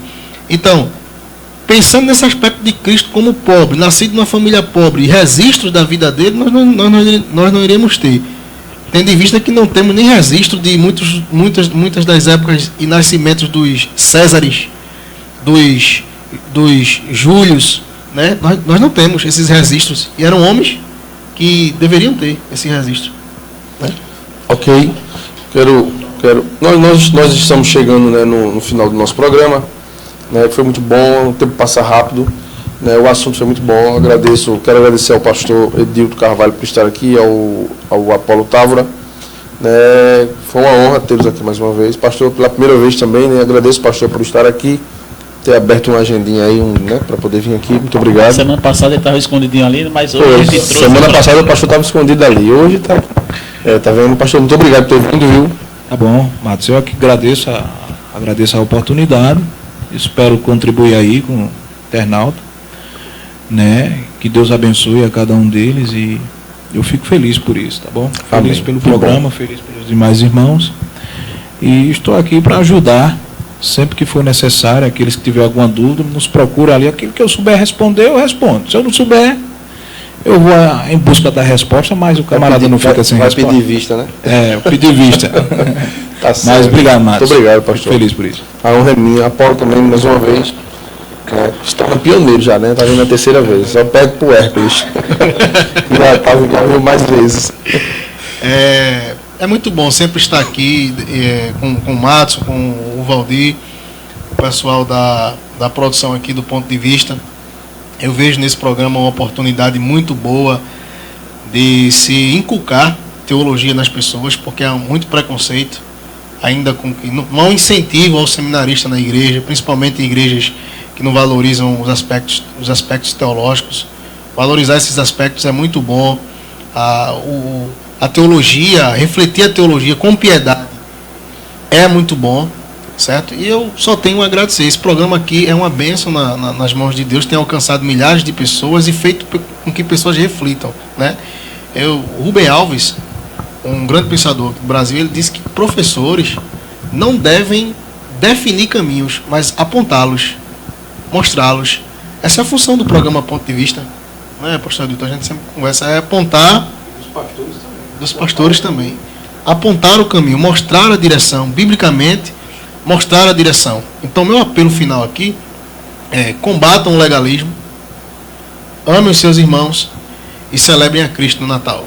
Então, pensando nesse aspecto de Cristo como pobre, nascido numa família pobre, e registros da vida dele, nós não iremos ter. Tendo em vista que não temos nem registro de muitas das épocas e nascimentos dos Césares, dos Júlios, né? Nós não temos esses registros. E eram homens que deveriam ter esse registro. Né? Ok. Nós estamos chegando, né, no final do nosso programa. Né, foi muito bom, o tempo passa rápido, né, o assunto foi muito bom. Quero agradecer ao pastor Edilto Carvalho por estar aqui, ao Apolo Távora. Né, foi uma honra tê-los aqui mais uma vez. Pastor, pela primeira vez também, né, agradeço, pastor, por estar aqui, ter aberto uma agendinha aí, né, para poder vir aqui. Muito obrigado. Semana passada ele estava escondidinho ali, mas hoje a gente trouxe. Semana passada o pastor estava escondido ali, hoje está. Tá vendo, pastor? Muito obrigado por ter vindo, viu? Tá bom, Matos, eu aqui agradeço a oportunidade. Espero contribuir aí com o internauta, né? Que Deus abençoe a cada um deles, e eu fico feliz por isso, tá bom? Feliz pelo programa, feliz pelos demais irmãos, e estou aqui para ajudar sempre que for necessário. Aqueles que tiverem alguma dúvida, nos procura ali. Aquilo que eu souber responder, eu respondo. Se eu não souber, eu vou em busca da resposta, mas o camarada não fica sem resposta. Vai pedir vista, né? Eu pedi vista. Tá certo. Mas obrigado, Márcio. Muito obrigado, pastor. Fico feliz por isso. A honra é minha. Apolo também, mais uma vez. Está pioneiro já, né? Está vindo a terceira vez. Só pego pro Hércules. Já viu mais vezes. É muito bom sempre estar aqui com o Matson, com o Valdir, o pessoal da produção aqui do Ponto de Vista. Eu vejo nesse programa uma oportunidade muito boa de se inculcar teologia nas pessoas, porque há muito preconceito ainda com que não há um incentivo ao seminarista na igreja, principalmente em igrejas que não valorizam os aspectos teológicos. Valorizar esses aspectos é muito bom. A teologia, refletir a teologia com piedade é muito bom. certo? E eu só tenho a agradecer. Esse programa aqui é uma bênção nas mãos de Deus, tem alcançado milhares de pessoas e feito com que pessoas reflitam, né? Rubem Alves, um grande pensador do Brasil, ele disse que professores não devem definir caminhos, mas apontá-los, mostrá-los. Essa é a função do programa Ponto de Vista, não é, pastor Adilton? A gente sempre conversa, é apontar dos pastores também. Apontar o caminho, mostrar a direção, biblicamente, mostrar a direção. Então, meu apelo final aqui é: combatam o legalismo, amem os seus irmãos e celebrem a Cristo no Natal.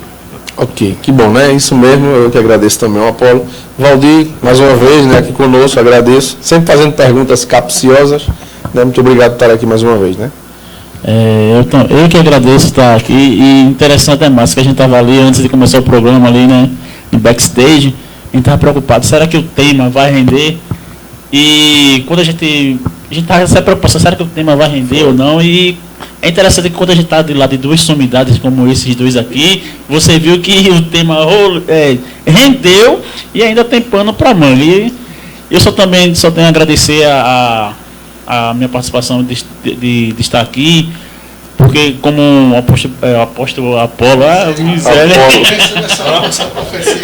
Ok, que bom, né? Isso mesmo, eu que agradeço também ao Apolo. Valdir, mais uma vez, né, aqui conosco, agradeço. Sempre fazendo perguntas capciosas, né? Muito obrigado por estar aqui mais uma vez, né? Eu que agradeço estar aqui, e interessante é mais que a gente estava ali, antes de começar o programa ali, né, no backstage, a gente estava preocupado, será que o tema vai render? E quando a gente estava com essa preocupação, será que o tema vai render ou não? E é interessante que quando a gente está de lá de duas sumidades como esses dois aqui, você viu que o tema rendeu e ainda tem pano para manga. E eu só tenho a agradecer a minha participação de estar aqui, porque como o apóstolo Apolo, é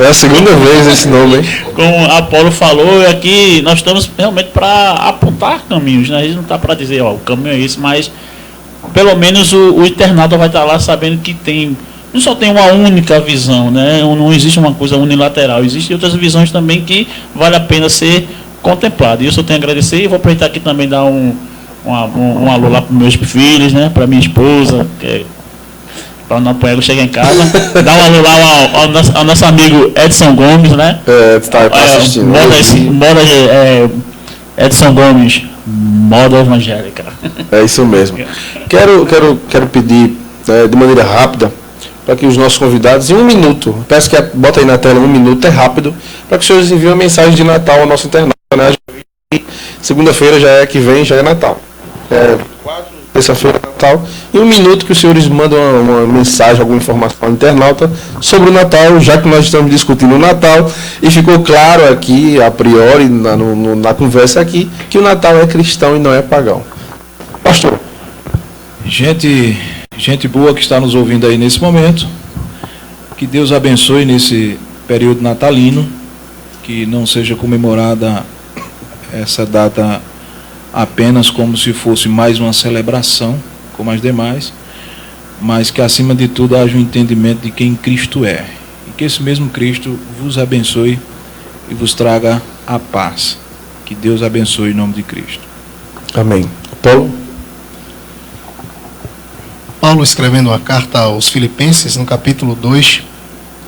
a segunda vez esse nome, hein? Como Apolo falou, aqui nós estamos realmente para apontar caminhos, né? A gente não está para dizer, o caminho é esse, mas pelo menos o internauta vai estar lá sabendo que não só tem uma única visão, né? Não existe uma coisa unilateral, existem outras visões também que vale a pena ser contemplado. E eu só tenho a agradecer, e vou aproveitar aqui também dar um alô lá para meus filhos, né, para minha esposa, para não apanhar, chegar em casa. Dar um alô lá ao nosso amigo Edson Gomes, né? Está assistindo. Edson Gomes, moda evangélica. É isso mesmo. Quero pedir de maneira rápida para que os nossos convidados, em 1 minuto, peço que bota aí na tela 1 minuto, é rápido, para que os senhores enviem uma mensagem de Natal ao nosso internauta, né? Segunda-feira já é Natal. Terça-feira é Natal. Em 1 minuto que os senhores mandam uma mensagem, alguma informação ao internauta sobre o Natal, já que nós estamos discutindo o Natal, e ficou claro aqui, a priori, na conversa aqui, que o Natal é cristão e não é pagão. Pastor. Gente boa que está nos ouvindo aí nesse momento, que Deus abençoe nesse período natalino, que não seja comemorada essa data apenas como se fosse mais uma celebração, como as demais, mas que acima de tudo haja um entendimento de quem Cristo é, e que esse mesmo Cristo vos abençoe e vos traga a paz. Que Deus abençoe em nome de Cristo. Amém. Paulo? Paulo, escrevendo uma carta aos Filipenses, no capítulo 2,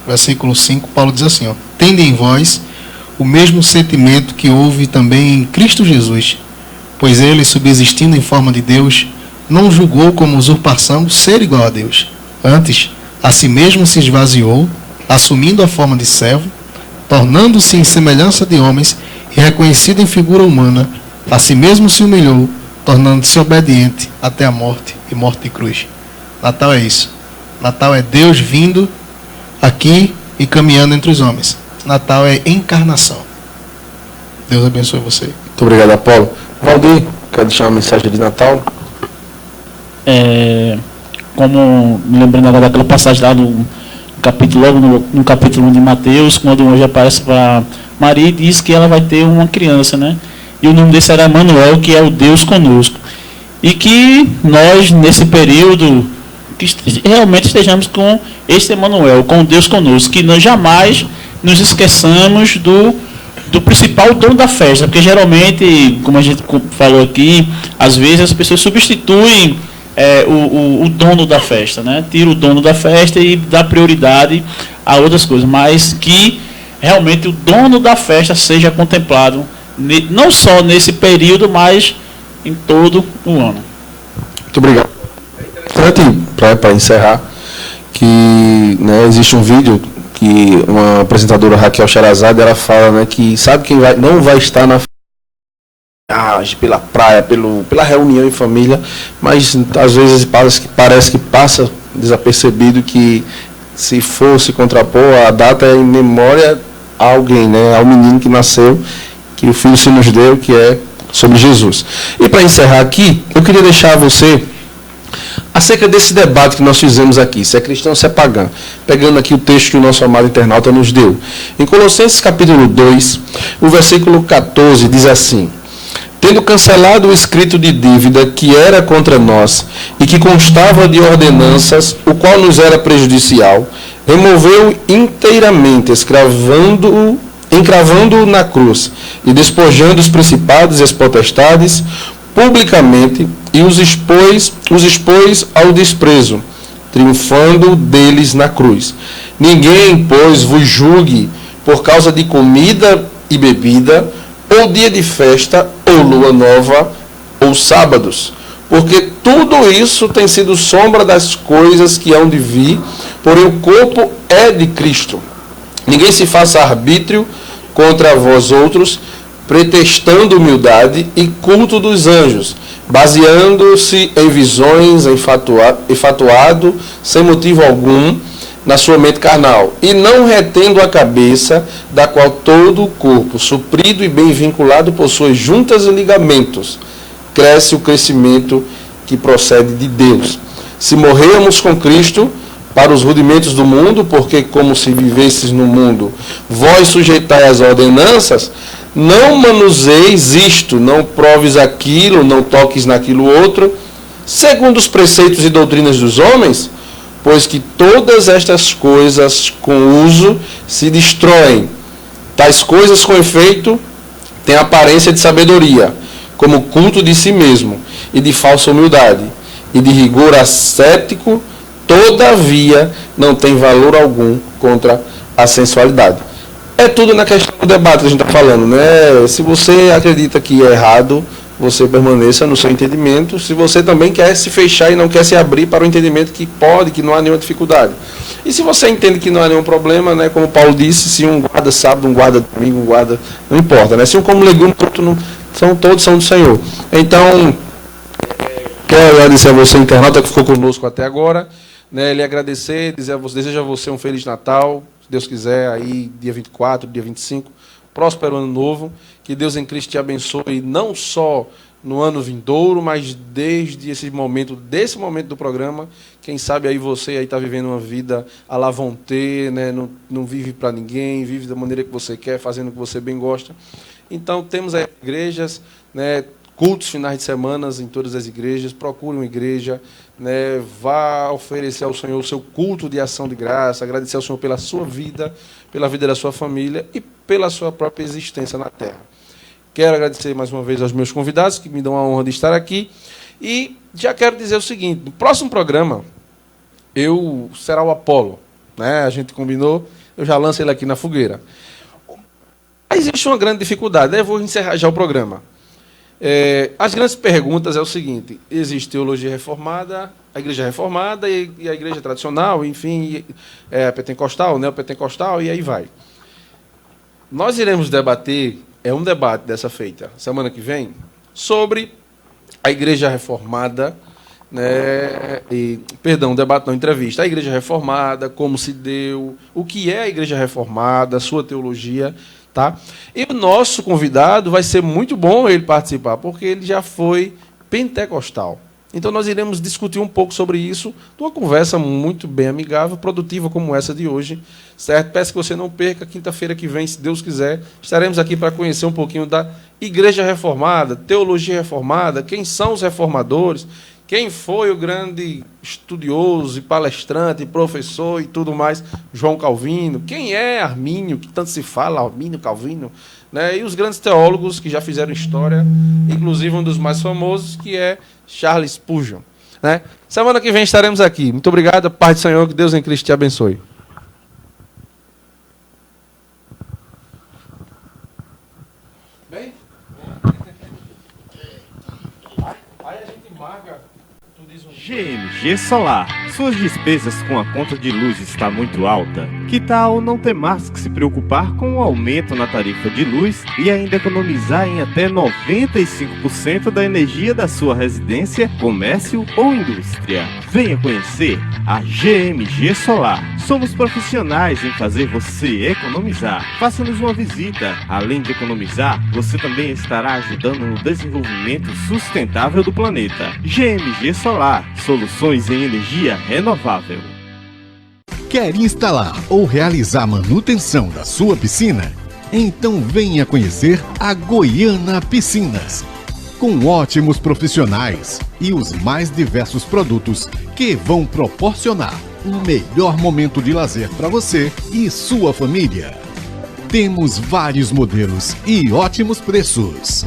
versículo 5, Paulo diz assim: tende em vós o mesmo sentimento que houve também em Cristo Jesus, pois ele, subsistindo em forma de Deus, não julgou como usurpação ser igual a Deus. Antes, a si mesmo se esvaziou, assumindo a forma de servo, tornando-se em semelhança de homens e reconhecido em figura humana, a si mesmo se humilhou, tornando-se obediente até a morte e morte de cruz. Natal é isso. Natal é Deus vindo aqui e caminhando entre os homens. Natal é encarnação. Deus abençoe você. Muito obrigado, Apolo. Valdir, quer deixar uma mensagem de Natal? Como me lembrando agora daquela passagem lá no capítulo 1 de Mateus, quando o anjo aparece para Maria e diz que ela vai ter uma criança, né? E o nome desse era Emanuel, que é o Deus conosco. E que nós, nesse período, que realmente estejamos com este Emanuel, com Deus conosco, que nós jamais nos esqueçamos do principal dono da festa, porque geralmente, como a gente falou aqui, às vezes as pessoas substituem o dono da festa, né? Tira o dono da festa e dá prioridade a outras coisas, mas que realmente o dono da festa seja contemplado, não só nesse período, mas em todo o ano. Muito obrigado. Para encerrar, que que existe um vídeo que uma apresentadora, Raquel Sherazade, ela fala, que sabe quem não vai estar na pela praia, pela reunião em família, mas às vezes parece que passa desapercebido que se fosse contrapor, a data é em memória a alguém, ao menino que nasceu, que o Filho se nos deu, que é sobre Jesus. E para encerrar aqui, eu queria deixar a você acerca desse debate que nós fizemos aqui, se é cristão ou se é pagão, pegando aqui o texto que o nosso amado internauta nos deu. Em Colossenses capítulo 2, o versículo 14 diz assim: tendo cancelado o escrito de dívida que era contra nós e que constava de ordenanças, o qual nos era prejudicial, removeu inteiramente, encravando-o na cruz e despojando os principados e as potestades publicamente, e os expôs ao desprezo, triunfando deles na cruz. Ninguém, pois, vos julgue por causa de comida e bebida, ou dia de festa, ou lua nova, ou sábados, porque tudo isso tem sido sombra das coisas que hão de vir, porém o corpo é de Cristo. Ninguém se faça arbítrio contra vós outros, pretextando humildade e culto dos anjos, baseando-se em visões, enfatuado, sem motivo algum, na sua mente carnal, e não retendo a cabeça, da qual todo o corpo, suprido e bem vinculado por suas juntas e ligamentos, cresce o crescimento que procede de Deus. Se morrermos com Cristo para os rudimentos do mundo, porque como se vivesses no mundo, vós sujeitai as ordenanças, não manuseis isto, não proves aquilo, não toques naquilo outro, segundo os preceitos e doutrinas dos homens, pois que todas estas coisas com uso se destroem. Tais coisas com efeito têm aparência de sabedoria, como culto de si mesmo, e de falsa humildade, e de rigor ascético, todavia não tem valor algum contra a sensualidade. É tudo na questão do debate que a gente está falando, né? Se você acredita que é errado, você permaneça no seu entendimento. Se você também quer se fechar e não quer se abrir para o entendimento que pode, que não há nenhuma dificuldade. E se você entende que não há nenhum problema, né? Como Paulo disse, se um guarda sábado, um guarda domingo, um guarda... Não importa, né? Se um come legume, todos são do Senhor. Então, quero agradecer a você, internauta, que ficou conosco até agora. Né? Lhe agradecer, desejo a você um Feliz Natal. Deus quiser, aí dia 24, dia 25, próspero ano novo, que Deus em Cristo te abençoe, não só no ano vindouro, mas desde desse momento do programa, quem sabe aí você aí está vivendo uma vida à la vontade, né? Não vive para ninguém, vive da maneira que você quer, fazendo o que você bem gosta. Então, temos aí igrejas, né? Cultos finais de semana em todas as igrejas, procure uma igreja, né, vá oferecer ao Senhor o seu culto de ação de graça, agradecer ao Senhor pela sua vida, pela vida da sua família e pela sua própria existência na terra. Quero agradecer mais uma vez aos meus convidados, que me dão a honra de estar aqui, e já quero dizer o seguinte: no próximo programa, será o Apolo, né, a gente combinou, eu já lanço ele aqui na fogueira. Existe uma grande dificuldade, eu vou encerrar já o programa. As grandes perguntas é o seguinte: existe teologia reformada, a igreja reformada e a igreja tradicional, enfim, a pentecostal, neopentecostal, e aí vai. Nós iremos debater, um debate dessa feita, semana que vem, sobre a igreja reformada, né, entrevista, a igreja reformada, como se deu, o que é a igreja reformada, a sua teologia. Tá? E o nosso convidado vai ser muito bom ele participar, porque ele já foi pentecostal. Então nós iremos discutir um pouco sobre isso, numa conversa muito bem amigável, produtiva como essa de hoje. Certo? Peço que você não perca, quinta-feira que vem, se Deus quiser, estaremos aqui para conhecer um pouquinho da Igreja Reformada, teologia reformada, quem são os reformadores, quem foi o grande estudioso e palestrante, e professor e tudo mais, João Calvino, quem é Armínio, que tanto se fala, Armínio, Calvino, né? E os grandes teólogos que já fizeram história, inclusive um dos mais famosos, que é Charles Spurgeon. Né? Semana que vem estaremos aqui. Muito obrigado, Pai do Senhor, que Deus em Cristo te abençoe. Bem? Aí a gente marca... Gêmeos, GMG Solar. Suas despesas com a conta de luz está muito alta? Que tal não ter mais que se preocupar com o aumento na tarifa de luz e ainda economizar em até 95% da energia da sua residência, comércio ou indústria? Venha conhecer a GMG Solar. Somos profissionais em fazer você economizar. Faça-nos uma visita. Além de economizar, você também estará ajudando no desenvolvimento sustentável do planeta. GMG Solar, soluções em energia renovável. Quer instalar ou realizar manutenção da sua piscina? Então venha conhecer a Goiana Piscinas, com ótimos profissionais e os mais diversos produtos que vão proporcionar um melhor momento de lazer para você e sua família. Temos vários modelos e ótimos preços.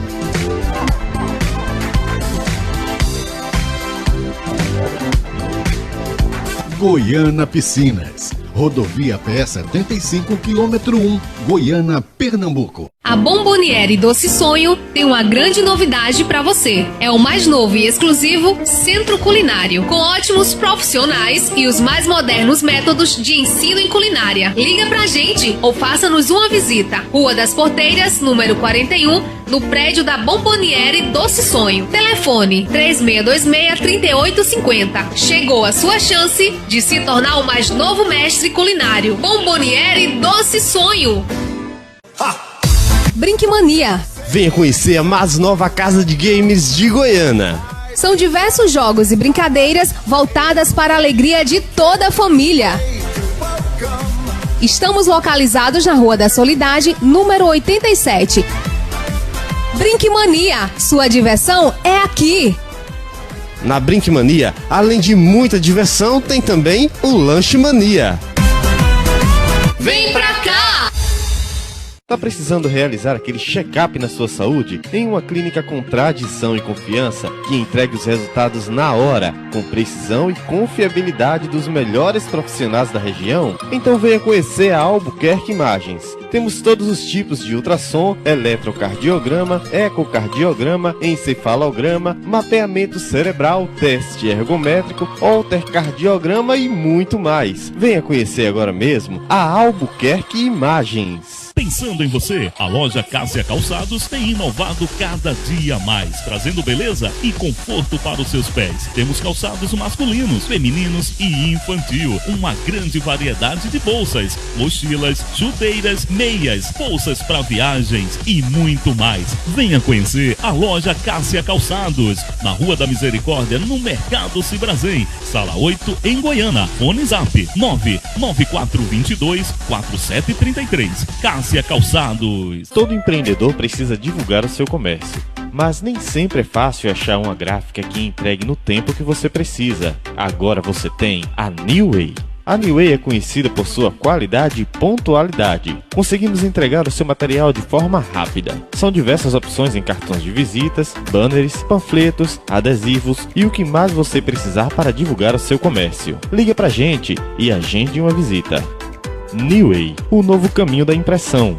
Goiana Piscinas, rodovia PE 75, quilômetro 1, Goiânia, Pernambuco. A Bomboniere Doce Sonho tem uma grande novidade para você. É o mais novo e exclusivo centro culinário, com ótimos profissionais e os mais modernos métodos de ensino em culinária. Liga pra gente ou faça-nos uma visita. Rua das Porteiras, número 41, no prédio da Bomboniere Doce Sonho. Telefone 3626-3850. Chegou a sua chance de se tornar o mais novo mestre culinário. Bomboniere Doce Sonho. Brinkmania. Venha conhecer a mais nova casa de games de Goiânia. São diversos jogos e brincadeiras voltadas para a alegria de toda a família. Estamos localizados na Rua da Solidade, número 87. Brinkmania, sua diversão é aqui. Na Brinkmania, além de muita diversão, tem também o Lanche Mania. Vem pra cá! Tá precisando realizar aquele check-up na sua saúde? Em uma clínica com tradição e confiança, que entregue os resultados na hora, com precisão e confiabilidade dos melhores profissionais da região? Então venha conhecer a Albuquerque Imagens. Temos todos os tipos de ultrassom, eletrocardiograma, ecocardiograma, encefalograma, mapeamento cerebral, teste ergométrico, holtercardiograma e muito mais. Venha conhecer agora mesmo a Albuquerque Imagens. Pensando em você, a loja Cássia Calçados tem inovado cada dia mais, trazendo beleza e conforto para os seus pés. Temos calçados masculinos, femininos e infantil. Uma grande variedade de bolsas, mochilas, chuteiras, meias, bolsas para viagens e muito mais. Venha conhecer a loja Cássia Calçados, na Rua da Misericórdia, no Mercado Cibrazen, Sala 8, em Goiânia. Fone Zap 99422-4733. Cássia Calçados. Todo empreendedor precisa divulgar o seu comércio, mas nem sempre é fácil achar uma gráfica que entregue no tempo que você precisa. Agora você tem a Newway. A Newway é conhecida por sua qualidade e pontualidade. Conseguimos entregar o seu material de forma rápida. São diversas opções em cartões de visitas, banners, panfletos, adesivos e o que mais você precisar para divulgar o seu comércio. Liga pra gente e agende uma visita. Newway, o novo caminho da impressão.